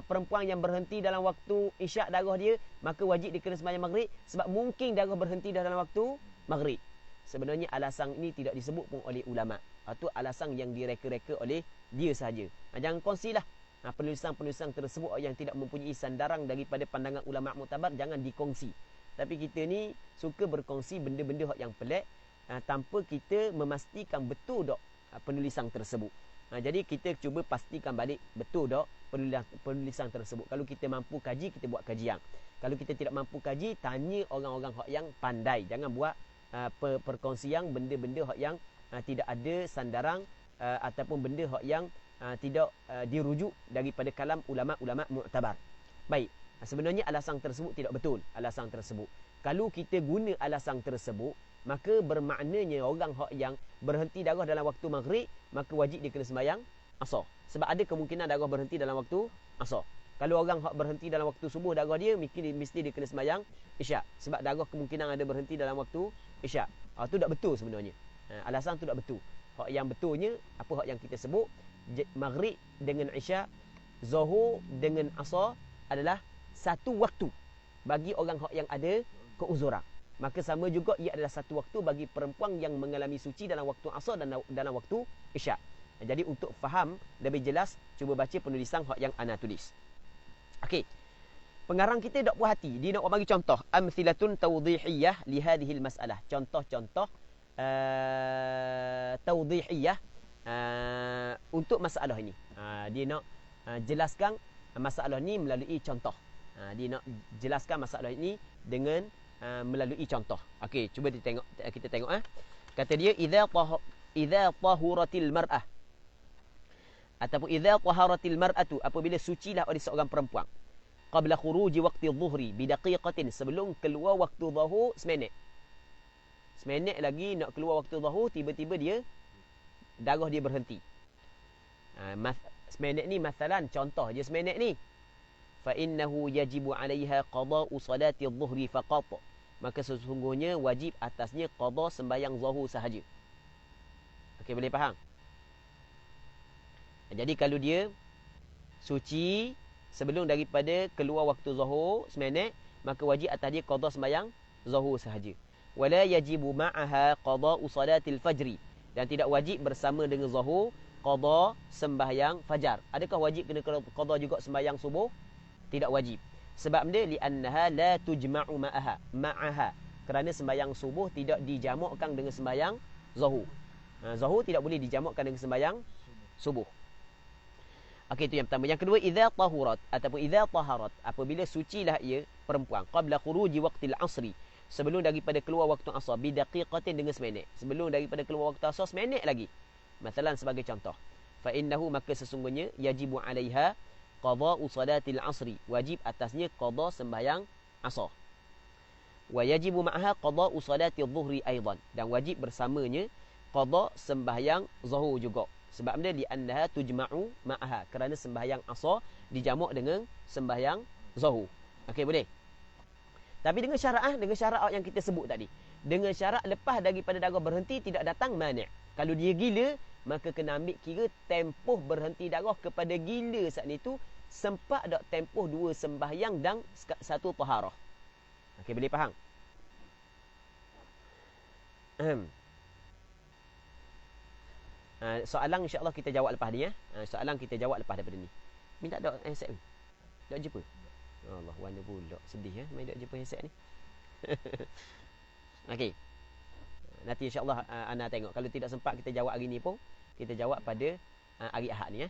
perempuan yang berhenti dalam waktu isyak darah dia, maka wajib dia kena sembahyang maghrib, sebab mungkin darah berhenti dah dalam waktu maghrib. Sebenarnya alasan ini tidak disebut pun oleh ulama. Itu alasan yang direka-reka oleh dia sahaja. Jangan kongsilah penulisan-penulisan tersebut yang tidak mempunyai sandaran daripada pandangan ulama muktabar, jangan dikongsi. Tapi kita ni suka berkongsi benda-benda yang pelik tanpa kita memastikan betul tak penulisan tersebut. Jadi kita cuba pastikan balik betul tak penulisan tersebut. Kalau kita mampu kaji, kita buat kajian. Kalau kita tidak mampu kaji, tanya orang-orang yang pandai. Jangan buat perkongsian benda-benda yang tidak ada sandaran ataupun benda yang tidak dirujuk daripada kalam ulama-ulama muktabar. Baik. Sebenarnya alasan tersebut tidak betul. Alasan tersebut, kalau kita guna alasan tersebut, maka bermaknanya orang yang berhenti darah dalam waktu maghrib, maka wajib dia kena sembahyang asar. Sebab ada kemungkinan darah berhenti dalam waktu asar. Kalau orang berhenti dalam waktu subuh darah dia, mesti dia kena sembahyang isyak. Sebab darah kemungkinan ada berhenti dalam waktu isyak. Itu tak betul sebenarnya. Alasan tu tak betul. Hak yang betulnya, apa hak yang kita sebut, maghrib dengan isyak, zuhur dengan asar adalah satu waktu bagi orang yang ada keuzuran. Maka sama juga ia adalah satu waktu bagi perempuan yang mengalami suci dalam waktu asar dan dalam waktu isyak. Jadi untuk faham lebih jelas, cuba baca penulisan yang ana tulis. Okey. Pengarang kita tak puas hati. Dia nak bagi contoh. Amthilatun tawdihiyah li hadhil masalah. Contoh-contoh tawdihiyah untuk masalah ini. Dia nak jelaskan masalah ini melalui contoh. Dia nak jelaskan masalah ini dengan melalui contoh. Okey, cuba kita tengok. Kata dia idza tahuratil mar'ah ataupun idza taharatil mar'atu, apabila sucilah oleh seorang perempuan, qabla khuruji waqti adh-dhuhri bidaqiqatin, sebelum keluar waktu zuhur seminit. Seminit lagi nak keluar waktu zuhur, tiba-tiba dia darah dia berhenti. Seminit ni masalan contoh je seminit ni. Fa innahu yajibu 'alaiha qada'u salati adh-dhuhri faqat. Maka sesungguhnya wajib atasnya qada sembahyang zuhur sahaja. Okey, boleh faham? Jadi kalau dia suci sebelum daripada keluar waktu zuhur seminit, maka wajib atas dia qada sembahyang zuhur sahaja. Wala yajibu ma'aha qada'u salatil fajri, dan tidak wajib bersama dengan zuhur qada sembahyang fajar. Adakah wajib kena qada juga sembahyang subuh? Tidak wajib. Sebab dia li'annaha la tujma'u ma'aha. Kerana sembahyang subuh tidak dijamakkan dengan sembahyang zuhur. Zuhur tidak boleh dijamakkan dengan sembahyang subuh. Okey, itu yang pertama. Yang kedua, idza tahurat ataupun idza taharat, apabila sucilah ia perempuan qabla khuruji waqtil asri, sebelum daripada keluar waktu asar, bidaqiqatin dengan seminit. Sebelum daripada keluar waktu asar seminit lagi. Masalan sebagai contoh, fa innahu, maka sesungguhnya yajibu 'alaiha qada'u salatil asri, wajib atasnya qada sembahyang asar. Wa yajibu ma'aha qada'u salati adh-dhuhri aidan, dan wajib bersamanya qada sembahyang zuhur juga. Sebab dia li'annaha tujma'u ma'aha, kerana sembahyang asar dijamak dengan sembahyang zuhur. Okey, boleh. Tapi dengan syarat yang kita sebut tadi. Dengan syarat lepas daripada darah berhenti tidak datang mani'. Kalau dia gila, maka kena ambil kira tempoh berhenti darah kepada gila saat itu sempat tak tempoh 2 sembahyang dan 1 taharah. Okey, boleh faham? Soalan insya-Allah kita jawab lepas ni ya. Soalan kita jawab lepas daripada ni. Minta dak handset ni. Dak jumpa. Allah, warna pula sedih ya main dak jumpa handset ni. Okey. Nanti insya-Allah ana tengok, kalau tidak sempat kita jawab hari ni pun kita jawab pada hari Ahad ni ya.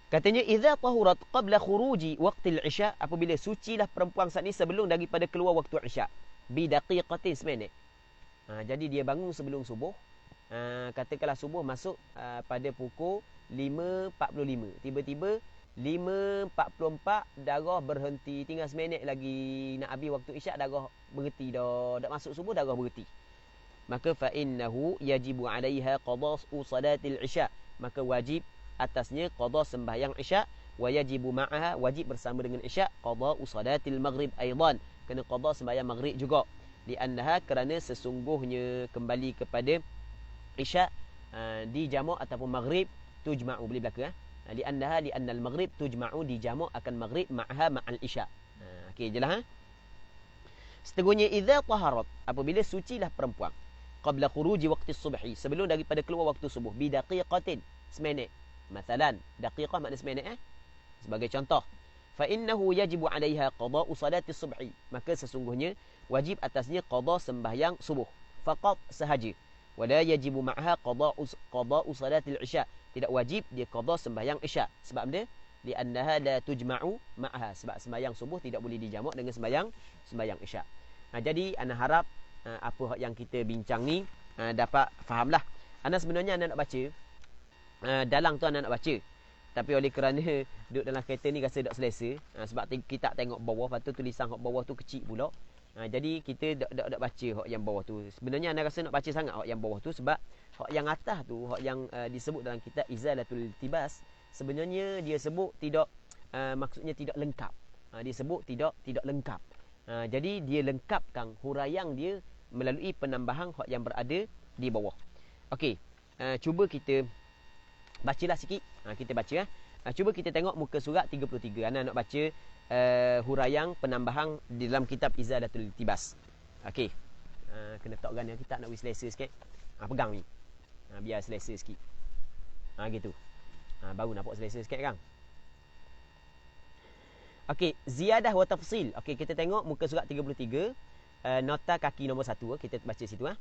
Katanya idza tahurat qabla khuruji waqtil isya, apabila sucilah perempuan saat ni sebelum daripada keluar waktu isya, bi daqiqatin seminit. Jadi dia bangun sebelum subuh. Katakanlah subuh masuk pada pukul 5.45. Tiba-tiba 5.44 darah berhenti, tinggal seminit lagi nak habis waktu isyak, darah berhenti dah. Dak masuk subuh darah berhenti. Maka fa innahu yajibu 'alaiha qada'u salatil isya, maka wajib atasnya qada sembahyang isyak. Wa yajibu ma'aha, wajib bersama dengan isyak qada'u salatil maghrib aidan, kena qada sembahyang maghrib juga. Li'annaha, kerana sesungguhnya kembali kepada isyak dijamak ataupun maghrib tujma'u, boleh belaka li'annal maghrib tujma'u, dijamak akan maghrib ma'aha ma'al isyak. Okey, jelas Seterusnya idza taharat, apabila sucilah perempuan qabla khuruji waqti subhi, sebelum daripada keluar waktu subuh, bi daqiqatin, seminit. Masalan, daqiqah makna seminit sebagai contoh, fa innahu yajibu 'alaiha qada'u salati subhi, maka sesungguhnya wajib atasnya qada sembahyang subuh faqat sahaja. Wala yajibu ma'aha qada'u salatil isya, tidak wajib dia qada sembahyang isya. Sebab dia li'annaha la tujma'u ma'aha, sebab sembahyang subuh tidak boleh dijamak dengan sembahyang isya. Jadi ana harap apa yang kita bincang ni dapat fahamlah. Ana sebenarnya ana nak baca dalang tu, ana nak baca, tapi oleh kerana duduk dalam kereta ni rasa tak selesa, sebab kita tengok bawah, lepas tu tulisan hak bawah tu kecil pula. Jadi kita tak baca hak yang bawah tu. Sebenarnya anda rasa nak baca sangat hak yang bawah tu, sebab hak yang atas tu, hak yang disebut dalam kitab Izalatul Iltibas, sebenarnya dia sebut tidak maksudnya tidak lengkap. Dia sebut tidak lengkap. Jadi dia lengkapkan huraian dia melalui penambahan hak yang berada di bawah. Okey, cuba kita bacalah sikit. Kita baca cuba kita tengok muka surat 33. Ana nak baca huraian penambahan di dalam kitab Izalatul Iltibas. Okey. Kena letak gan yang kita nak selesa sikit. Pegang ni. Biar selesa sikit. Gitu. Baru nampak selesa sikit kan. Okey, ziyadah wa tafsil. Okey, kita tengok muka surat 33, nota kaki nombor 1, kita baca situ ah.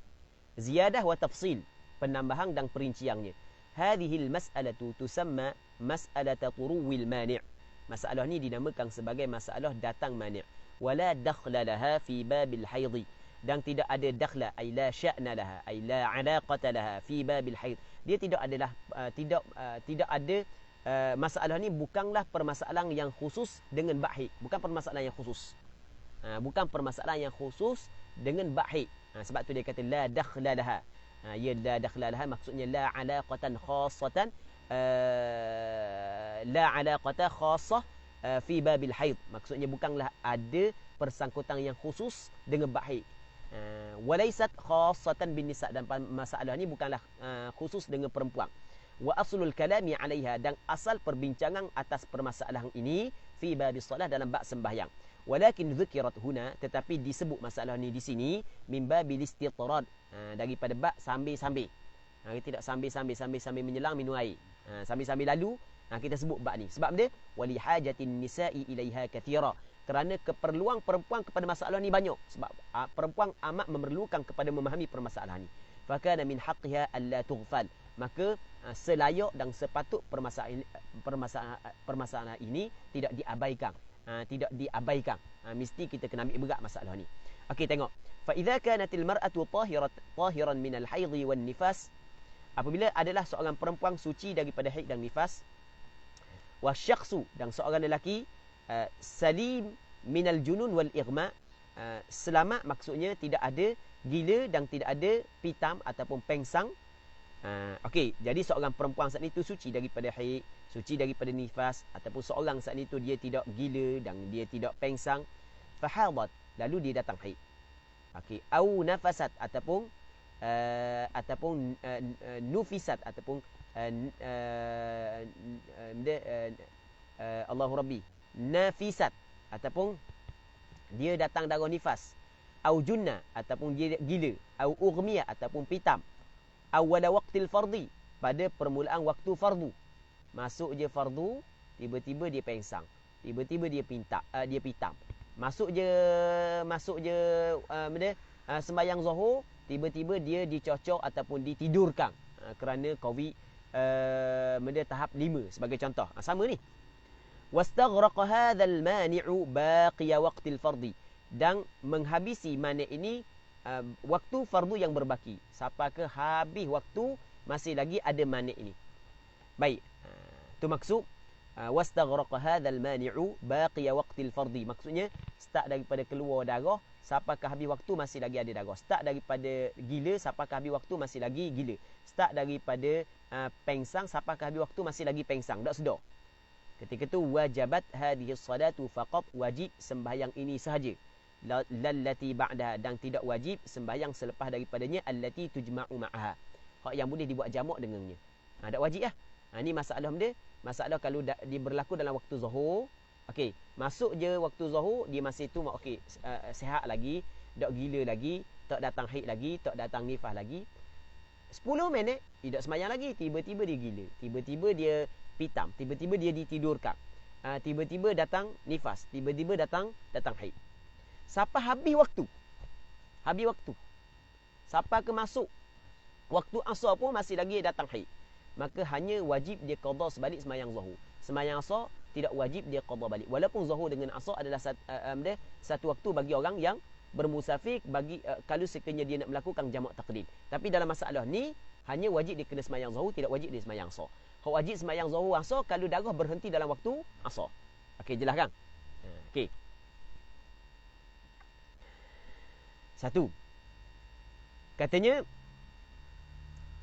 Ziyadah wa tafsil, penambahan dan perinciannya. Hadhil mas'alatu tusamma mas'alata turuwil mani'. Masalah ni dinamakan sebagai masalah datang mani'. Wala dakhla laha fi babil haidhi. Dan tidak ada dakhla, ay la sya'na laha, ay la alaqata laha fi babil haid. Dia tidak adalah tidak ada masalah ni bukanlah permasalahan yang khusus dengan bab haid. Bukan permasalahan yang khusus. Bukan permasalahan yang khusus dengan bab haid. Sebab tu dia kata la dakhla laha. Ya la dakhla laha maksudnya la alaqatan khassatan, la alaqata khassah fi babil haid. Maksudnya bukanlah ada persangkutan yang khusus dengan bab haid. Walaysat khassatan bin nisa, dan masalah ni bukanlah khusus dengan perempuan. Wa aslul kalami 'alaiha, dan asal perbincangan atas permasalahan ini fi babis solah, dalam bab sembahyang. Walakin dzukirat huna, tetapi disebut masalah ni di sini min babil istitrad, daripada bab sambil-sambil. Kita tidak sambil-sambil menyelang minum air. Sambil-sambil lalu kita sebut bab ni. Sebab dia wali hajatin nisa'i ilaiha kathira, kerana keperluan perempuan kepada masalah ni banyak. Sebab perempuan amat memerlukan kepada memahami permasalahan ni. Fakana min haqqiha alla tughfal, maka selayak dan sepatut permasalahan ini tidak diabaikan. Mesti kita kena ambil berat masalah ni. Okey, tengok. Fa idza kanatil mar'atu tahiran min al-haidh wan nifas, apabila adalah seorang perempuan suci daripada haid dan nifas, wa syakhsu, dan seorang lelaki salim min al-junun wal ighma, selamat maksudnya tidak ada gila dan tidak ada pitam ataupun pengsang. Okey, jadi seorang perempuan saat itu suci daripada haid, suci daripada nifas, ataupun seorang saat itu dia tidak gila dan dia tidak pengsang, fahadat, lalu dia datang haid. Okey, au nafasat, ataupun nufisat, ataupun Allahu Rabbi, nafisat, ataupun dia datang darah nifas, au junna, ataupun dia gila, au ughmiyah, ataupun pitam, awal waqtil fardi, pada permulaan waktu fardu. Masuk je fardu, tiba-tiba dia pengsang, tiba-tiba dia pitam. Masuk je sembahyang zuhur, tiba-tiba dia dicocok ataupun ditidurkan kerana COVID tahap 5 sebagai contoh. Sama ni. Wastaghraqa hadzal mani'u baqiya waqtil fardi, dan menghabisi mani' ini waktu fardu yang berbaki. Sampai ke habis waktu masih lagi ada mani' ini. Baik. Tu maksud wastaghraqa hadzal mani'u baqiya waqtil fardi. Maksudnya start daripada keluar darah sampai ke habis waktu masih lagi ada darah. Start daripada gila sampai ke habis waktu masih lagi gila. Start daripada pengsang sampai ke habis waktu masih lagi pengsang. Tak sedar. Ketika tu wajabat hadhihi salatu faqat, wajib sembahyang ini sahaja. Lallati ba'da, dan tidak wajib sembahyang selepas daripadanya, allati tujma'u ma'aha, hak yang boleh dibuat jamak dengannya. Tak wajib lah. Ni masalah dia. Masalah kalau dia berlaku dalam waktu zuhur. Okey, masuk je waktu zuhur, dia masih tu okey, sihat lagi, tak gila lagi, tak datang haid lagi, tak datang nifas lagi. 10 minit tidak sembahyang lagi, tiba-tiba dia gila, tiba-tiba dia pitam, tiba-tiba dia ditidurkan, tiba-tiba datang nifas, tiba-tiba datang haid. Sampai habis waktu, sampai ke masuk waktu asar pun masih lagi datang haid, maka hanya wajib dia qada sebalik sembahyang zuhur. Sembahyang asar tidak wajib dia qada balik, walaupun zuhur dengan asar adalah satu waktu bagi orang yang bermusafir, bagi kalau sekiranya dia nak melakukan jamak taqdim. Tapi dalam masalah ni hanya wajib dia kena sembahyang zuhur, tidak wajib dia sembahyang asar. Hak wajib sembahyang zuhur asar kalau darah berhenti dalam waktu asar. Okey, jelas kan? Okey. Satu. Katanya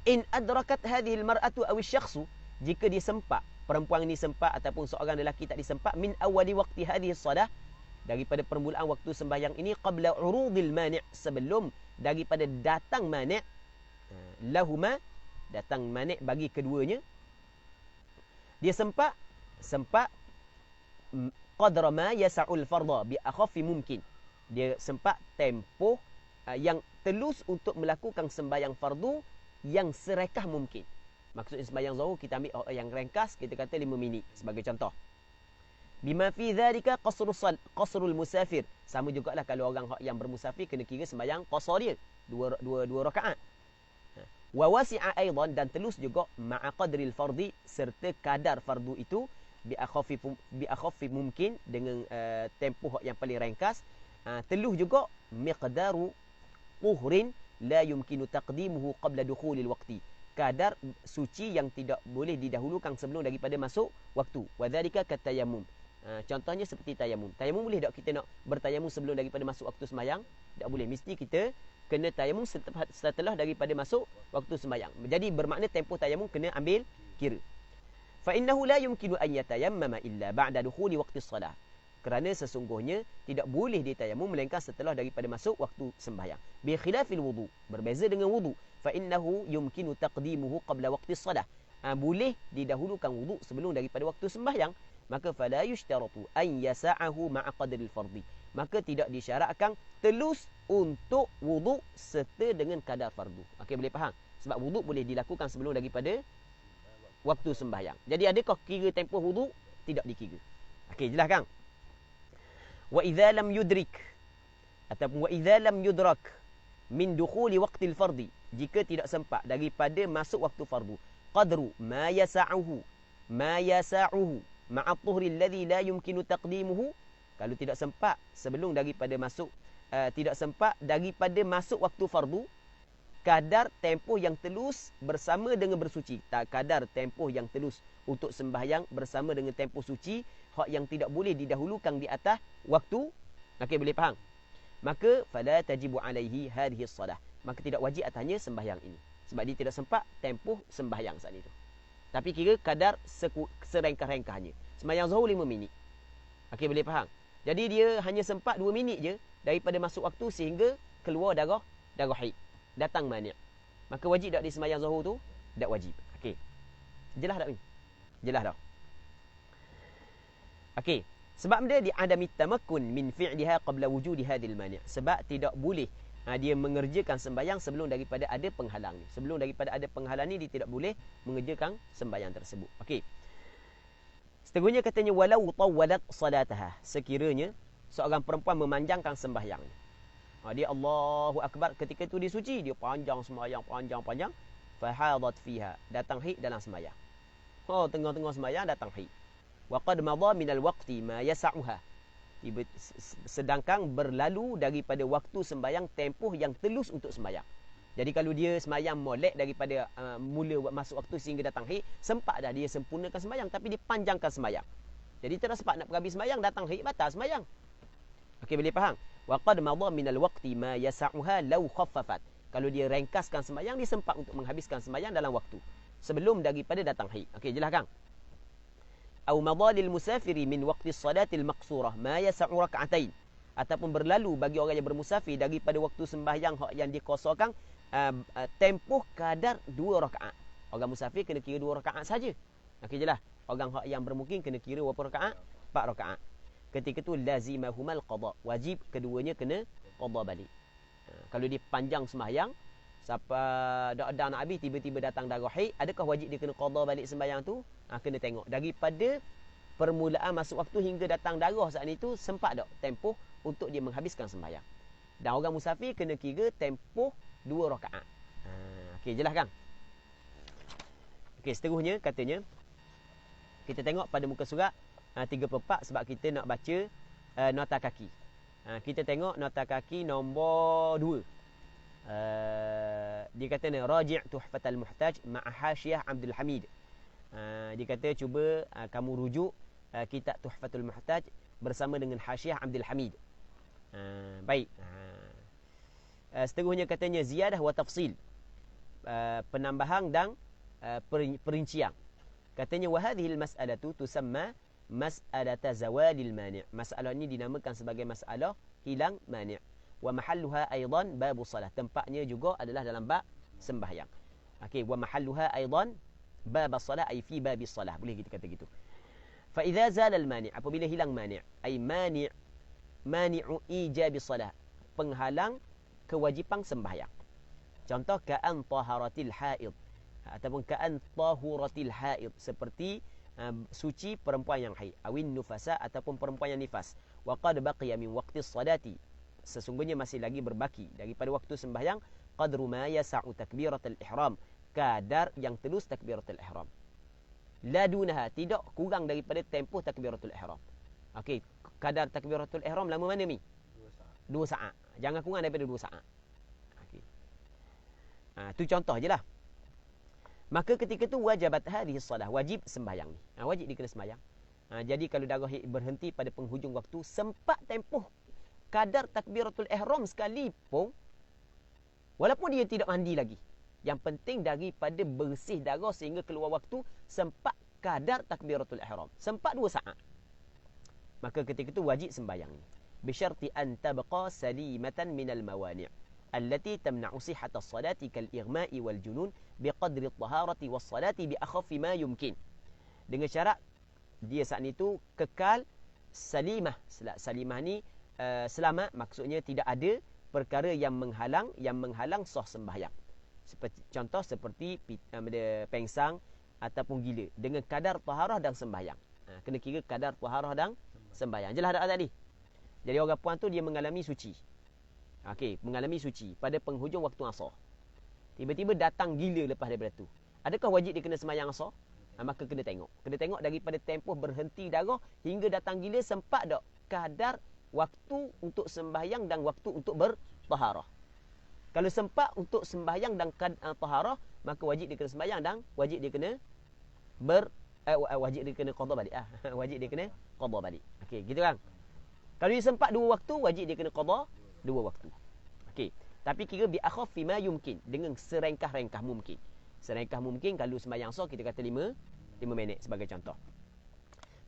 in adrakat hadhihi almar'atu aw asy-syakhsu, jika dia sempat, perempuan ini sempat ataupun seorang lelaki tak disempat, min awali waqti hadhihi as-salah, daripada permulaan waktu sembahyang ini, qabla urudil mani', sebelum daripada datang mani', lahuma, datang mani' bagi keduanya, dia sempat qadra ma yas'ul fardha bi akhaffi mumkin, dia sempat tempoh yang telus untuk melakukan sembahyang fardu yang serekah mungkin. Maksudnya sembahyang zuhur kita ambil yang ringkas, kita kata 5 minit sebagai contoh. Bima fi dzalika qasrul musafir. Sama jugalah kalau orang yang bermusafir kena kira sembahyang qasar dia, dua rakaat. Wa wasi'a aidan, dan telus juga ma'a qadril fardhi, serta kadar fardu itu bi akhaffi mungkin, dengan tempoh yang paling ringkas. Teluh juga miqdaru tuhrin la yumkinu taqdimuhu qabla dukhulil waqti, kadar suci yang tidak boleh didahulukan sebelum daripada masuk waktu. Wa dzalika katayammum. Contohnya seperti tayamum. Tayamum boleh tak kita nak bertayamum sebelum daripada masuk waktu sembahyang? Tak boleh. Mesti kita kena tayamum setelah daripada masuk waktu sembahyang. Jadi bermakna tempoh tayamum kena ambil kira. Fa innahu la yumkinu an yatayammama illa ba'da dukhuli waqti shalah. Kerana sesungguhnya tidak boleh ditayamum melainkan setelah daripada masuk waktu sembahyang. Bi khilafil wudu, berbeza dengan wudu. Fa innahu yumkinu taqdimuhu qabla waqti shalah. Boleh didahulukan wudu sebelum daripada waktu sembahyang. Maka fala yushtaratu an yasa'ahu ma'a qadril fardhi. Maka tidak disyaratkan telus untuk wudu serta dengan kadar fardu. Okey, boleh faham? Sebab wudu boleh dilakukan sebelum daripada waktu sembahyang. Jadi adakah kira tempoh wudu? Tidak dikira. Okey, jelas kan? Wa idza lam yudrik, ataupun wa idza lam yudrak min dukhuli waqtil fardhi, jika tidak sempat daripada masuk waktu fardu, qadru ma yasa'uhu ma'a tuhri alladhi la yumkinu taqdimuhu, kalau tidak sempat sebelum daripada masuk tidak sempat daripada masuk waktu fardu, kadar tempoh yang telus bersama dengan bersuci. Kadar tempoh yang telus untuk sembahyang bersama dengan tempoh suci, hak yang tidak boleh didahulukan di atas waktu. Okey, boleh faham? Maka fala tajibu alaihi hadhihi shalah, maka tidak wajib atasnya sembahyang ini, sebab dia tidak sempat tempoh sembahyang saat itu. Tapi kira kadar serengkah-rengkahnya. Sembahyang zuhur 5 minit. Okey, boleh faham? Jadi dia hanya sempat 2 minit je daripada masuk waktu sehingga keluar darah haid, datang mani'. Maka wajib tak di sembahyang zuhur tu? Tak wajib. Okey. Jelas tak ni? Jelas tak? Okey. Sebab dia di adami tamakkun min fi'liha qabla wujudi hadhil mani'. Sebab tidak boleh dia mengerjakan sembahyang sebelum daripada ada penghalang ni. Sebelum daripada ada penghalang ni dia tidak boleh mengerjakan sembahyang tersebut. Okey. Seterusnya katanya walau tawwalat salataha, sekiranya seorang perempuan memanjangkan sembahyangnya. Dia Allahu akbar, ketika itu dia suci, dia panjang sembahyang, panjang, fahadat fiha, datang haid dalam sembahyang. Tengah-tengah sembahyang datang haid. Wa qad madha minal waqti ma yas'uha, sedangkan berlalu daripada waktu sembahyang tempoh yang telus untuk sembahyang. Jadi kalau dia sembahyang molek daripada mula masuk waktu sehingga datang haid, sempat dah dia sempurnakan sembahyang, tapi dia panjangkan sembahyang. Jadi tak sempat nak pergi sembahyang, datang haid, batal sembahyang. Okey, boleh faham? Wa qad madha minal waqti ma yas'uha law khaffafat. Kalau dia ringkaskan sembahyang, dia sempat untuk menghabiskan sembahyang dalam waktu sebelum daripada datang haid. Okey, jelas kan? Au madha lil musafiri min waqti salatil maqsurah ma yas'u rak'atain, ataupun berlalu bagi orang yang bermusafir daripada waktu sembahyang yang dikosongkan tempoh kadar 2 rakaat. Orang musafir kena kira 2 rakaat saja. Okey, jelas. Orang yang bermukim kena kira berapa rakaat? 4 rakaat. Ketika tu lazimahumal qada, wajib keduanya kena qada balik. Kalau dia panjang sembahyang sampai dah nak habis, tiba-tiba datang darah haid, adakah wajib dia kena qada balik sembahyang tu? Kena tengok daripada permulaan masuk waktu hingga datang darah saat itu, sempat tak tempoh untuk dia menghabiskan sembahyang. Dan orang musafir kena kira tempoh 2 rakaat. Okey, jelas kan? Okey, seterusnya katanya kita tengok pada muka surat 34, sebab kita nak baca nota kaki. Kita tengok nota kaki nombor 2. Dia kata ni raji' tuhfatul muhtaj ma'a hasyiah Abdul Hamid. Dia kata cuba kamu rujuk kitab Tuhfatul Muhtaj bersama dengan hasyiah Abdul Hamid. Baik. Seterusnya katanya ziyadah wa tafsil, penambahan dan perincian. Katanya wa hadhil mas'alatu tusamma mas'alata zawalil mani'. Masalah ini dinamakan sebagai masalah hilang mani'. Wa mahalluha aidan babu salah. Tempatnya juga adalah dalam bab sembahyang. Okey, wa mahalluha aidan bab salah ai fi bab salah. Boleh kita kata gitu. Fa idza zala al mani', apabila hilang mani', ai mani'u ijab salah, penghalang kewajipan sembahyang. Contoh ka'an taharatil haid, ataupun ka'an tahuratil haid, seperti suci perempuan yang haid, awin nufasa ataupun perempuan yang nifas. Wa qad baqiya min waqti salati, sesungguhnya masih lagi berbaki daripada waktu sembahyang, qadru ma yasa'u takbiratul ihram, kadar yang telus takbiratul ihram. La dunaha, tidak kurang daripada tempoh takbiratul ihram. Okey, kadar takbiratul ihram lama mana mi? 2 saat. Jangan kurang daripada 2 saat. Okey. Tu contoh je lah. Maka ketika tu wajibat hadhihi salah, wajib sembahyang ni. Wajib dia kena sembahyang. Jadi kalau darah berhenti pada penghujung waktu, sempat tempoh kadar takbiratul ihram sekalipun, walaupun dia tidak mandi lagi, yang penting daripada bersih darah sehingga keluar waktu, sempat kadar takbiratul ihram, sempat 2 saat, maka ketika itu wajib sembahyang ni. Bisyarti an tabqa salimatan minal mawani' allati tamna'u sihhata as-salati kal ighma'i wal junun biqadri at-taharati was-salati bi akhaffi ma yumkin. Dengan syarat dia saat itu kekal salimah. Salimah ni selamat, maksudnya tidak ada perkara yang menghalang sah sembahyang. Seperti contoh seperti pengsang ataupun gila, dengan kadar taharah dan sembahyang. Kena kira kadar taharah dan sembahyang. Jelas tak tadi? Jadi orang puan tu dia mengalami suci. Okey, mengalami suci pada penghujung waktu asar. Tiba-tiba datang gila lepas daripada tu. Adakah wajib dia kena sembahyang asar? Maka kena tengok. Kena tengok daripada tempoh berhenti darah hingga datang gila, sempat tak kadar waktu untuk sembahyang dan waktu untuk bertaharah. Kalau sempat untuk sembahyang dan taharah, maka wajib dia kena sembahyang dan wajib dia kena wajib dia kena qada balik. Wajib dia kena qada balik. Okey, gitu kan? Kalau dia sempat 2 waktu, wajib dia kena qada 2 waktu. Okey, tapi kira bi akhaffi ma yumkin, dengan serengkah-rengkah mungkin. Serengkah mungkin kalau sembahyang asar kita kata 5 minit sebagai contoh.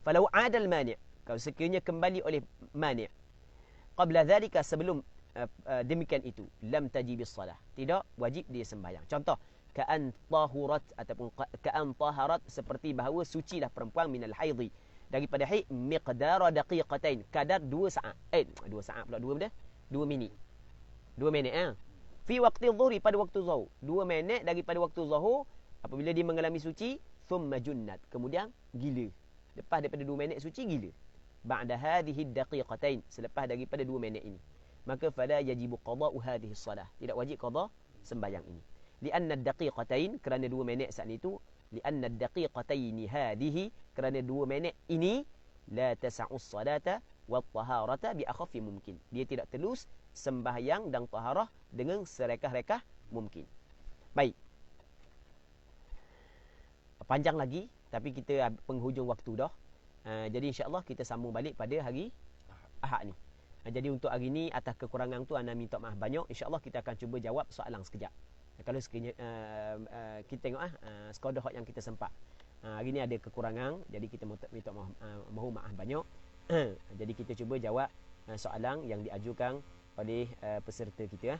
Falau adal mani', kalau sekiranya kembali oleh mani' qabla dhalika, sebelum demikian itu, lam tajibis salah, tidak wajib dia sembahyang. Contoh, ka'an tahurat ataupun ka'an taharat, seperti bahawa sucilah perempuan minal haidhi, daripada haid, miqdara daqiqatain, kadar 2 saat. 2 saat pula, 2 minit. 2 minit fi waqti dhuhri, pada waktu zuhur. 2 minit daripada waktu zuhur apabila dia mengalami suci, thumma junnat, kemudian gila. Lepas daripada 2 minit suci, gila. Ba'da hadhihi daqiqatain, selepas daripada 2 minit ini, maka fala yajibu qada'u hadhihi salah, tidak wajib qada sembahyang ini. Lianna ad-daqiqatain, kerana 2 minit saat itu, lianna ad-daqiqatain hadhihi, kerana 2 minit ini, la tas'u as-salata wa at-taharata bi akhaffi mumkin, dia tidak telus sembahyang dan taharah dengan serekah-rekah mungkin. Baik, panjang lagi, tapi kita penghujung waktu dah. Jadi insya-Allah kita sambung balik pada hari Ahad ni. Jadi untuk hari ni, atas kekurangan tu ana minta maaf banyak. InsyaAllah kita akan cuba jawab soalan sekejap. Kalau sekiranya kita tengok sekadar yang kita sempat. Hari ni ada kekurangan, jadi kita minta mohon maaf banyak. Jadi kita cuba jawab soalan yang diajukan oleh peserta kita.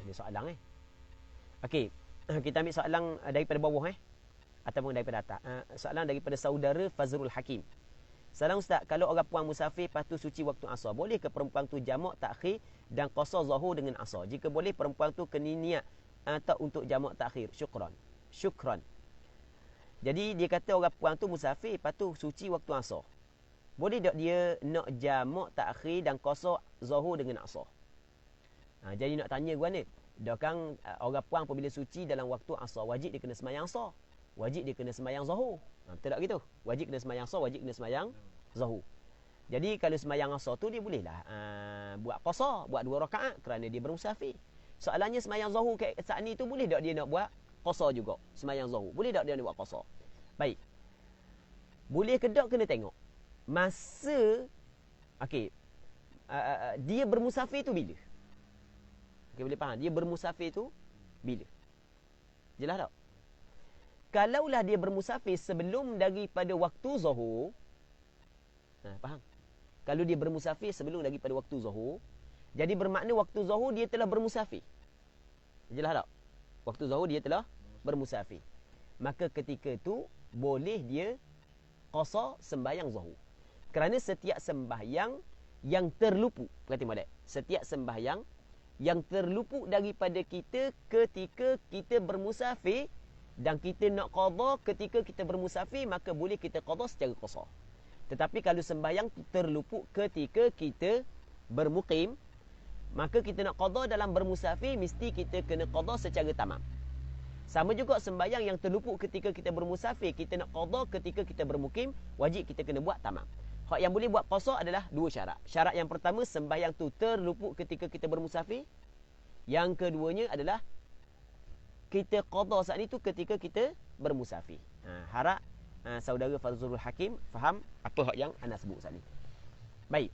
Ini soalan Okey, kita ambil soalan daripada bawah ataupun daripada atas. Soalan daripada saudara Fazrul Hakim. Salam Ustaz, kalau orang puan musafir lepas tu suci waktu asar, boleh ke perempuan tu jamak takhir dan qasar zuhur dengan asar? Jika boleh, perempuan tu kena niat atau untuk jamak takhir. Syukran. Jadi dia kata orang puan tu musafir lepas tu suci waktu asar, boleh tak dia nak jamak takhir dan qasar zuhur dengan asar? Jadi nak tanya gua ni, dah kan orang puan apabila suci dalam waktu asar, wajib dia kena sembahyang asar, wajib dia kena sembahyang zuhur. Betul tak gitu? Wajib kena sembahyang asar, wajib kena sembahyang zuhur. Jadi kalau sembahyang asar tu dia bolehlah buat qasar, buat 2 rakaat kerana dia bermusafir. Soalannya sembahyang zuhur saat ni tu boleh tak dia nak buat qasar juga? Sembahyang zuhur, boleh tak dia nak buat qasar? Baik. Boleh ke tak kena tengok masa dia bermusafir tu bila. Boleh faham? Dia bermusafir tu bila? Jelas tak? Kalaulah dia bermusafir sebelum daripada waktu zuhur, faham? Kalau dia bermusafir sebelum daripada waktu zuhur, jadi bermakna waktu zuhur dia telah bermusafir. Jelas tak? Waktu zuhur dia telah bermusafir. Maka ketika itu boleh dia qasar sembahyang zuhur. Kerana setiap sembahyang yang terlupu, perhati molek, setiap sembahyang yang terluput daripada kita ketika kita bermusafir, dan kita nak qada ketika kita bermusafir, maka boleh kita qada secara qasar. Tetapi kalau sembahyang terluput ketika kita bermukim, maka kita nak qada dalam bermusafir, mesti kita kena qada secara tamam. Sama juga sembahyang yang terluput ketika kita bermusafir, kita nak qada ketika kita bermukim, wajib kita kena buat tamam. Hak yang boleh buat qasar adalah dua syarat. Syarat yang pertama, sembahyang tu terluput ketika kita bermusafir. Yang keduanya adalah kita qada saat itu ketika kita bermusafir. Harap saudara Fazrul Hakim faham apa hak yang ana sebut saat ni. Baik.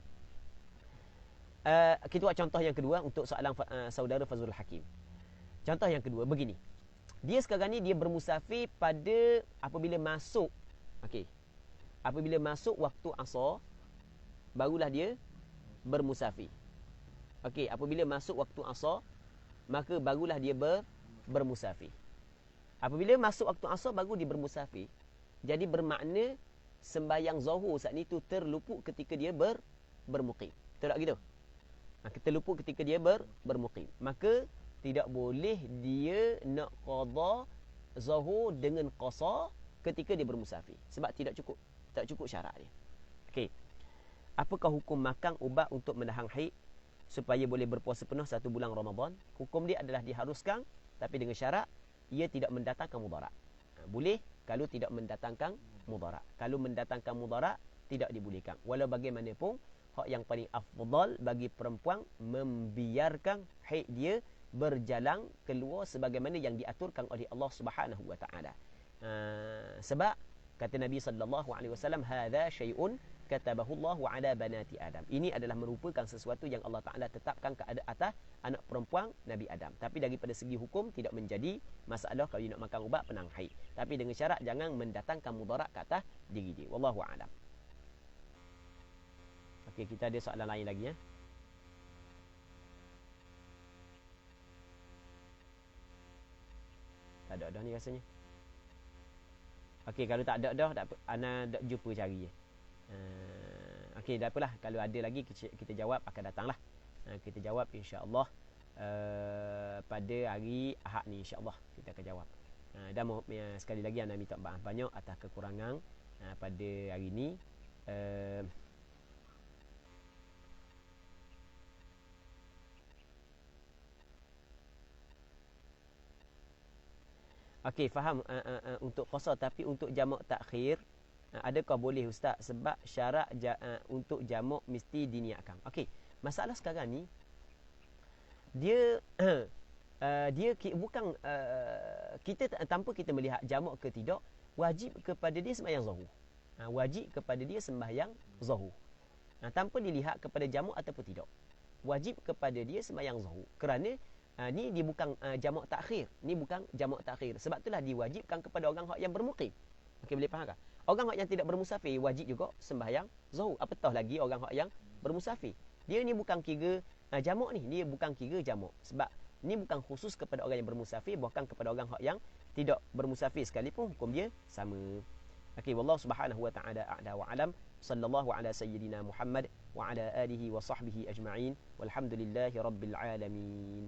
Kita buat contoh yang kedua untuk soalan saudara Fazrul Hakim. Contoh yang kedua begini. Dia sekarang ni dia bermusafir pada apabila masuk, okey. Apabila masuk waktu asar, barulah dia bermusafir. Okey, apabila masuk waktu asar, maka barulah dia bermusafir. Apabila masuk waktu asar, baru dia bermusafir. Jadi bermakna sembahyang zuhur saat ni tu terluput ketika dia bermukim. Betul tak gitu? Terluput ketika dia bermukim. Maka tidak boleh dia nak qada zuhur dengan qasar ketika dia bermusafir. Sebab tidak cukup. Tak cukup syarat dia. Okey. Apakah hukum makan ubat untuk menahan haid supaya boleh berpuasa penuh 1 bulan Ramadan? Hukum dia adalah diharuskan, tapi dengan syarat ia tidak mendatangkan mudarat. Boleh kalau tidak mendatangkan mudarat. Kalau mendatangkan mudarat, tidak dibolehkan. Walau bagaimanapun, hak yang paling afdal bagi perempuan membiarkan haid dia berjalan keluar sebagaimana yang diaturkan oleh Allah Subhanahu wa taala. Sebab kata Nabi sallallahu alaihi wasallam, hadza syai'un katabahu Allah ala banati Adam. Ini adalah merupakan sesuatu yang Allah Taala tetapkan ke atas anak perempuan Nabi Adam. Tapi daripada segi hukum tidak menjadi masalah kalau dia nak makan ubat penang haid. Tapi dengan syarat jangan mendatangkan mudarat ke atas diri dia. Wallahu a'lam. Okey, kita ada soalan lain lagi ya. Tak ada dah ni rasanya. Okey, kalau tak ada dah, ana dak jumpa cari je. Okey, tak apalah. Kalau ada lagi kita jawab akan datanglah. Kita jawab insya-Allah pada hari Ahad ni insya-Allah kita akan jawab. Dan sekali lagi ana minta maaf banyak atas kekurangan pada hari ni. Okey, faham untuk qasar, tapi untuk jamak takhir adakah boleh ustaz sebab syarat untuk jamak mesti diniatkan. Okey, masalah sekarang ni dia dia bukan kita tanpa kita melihat jamak ke tidak, wajib kepada dia sembahyang zuhur. Wajib kepada dia sembahyang zuhur. Tanpa dilihat kepada jamak ataupun tidak. Wajib kepada dia sembahyang zuhur. Kerana ni dia bukan jamak takhir. Ni bukan jamak takhir. Sebab itulah diwajibkan kepada orang hak yang bermukim. Okey, boleh faham tak? Orang hak yang tidak bermusafir wajib juga sembahyang zuhur. Apatah lagi orang hak yang bermusafir. Dia ni bukan kira jamak ni, dia bukan kira jamak. Sebab ni bukan khusus kepada orang yang bermusafir, bahkan kepada orang hak yang tidak bermusafir sekalipun hukum dia sama. Okey, wallahu subhanahu wa ta'ala a'la wa alam. Sallallahu ala sayyidina Muhammad wa ala alihi wa sahbihi ajma'in. Walhamdulillahi rabbil alamin.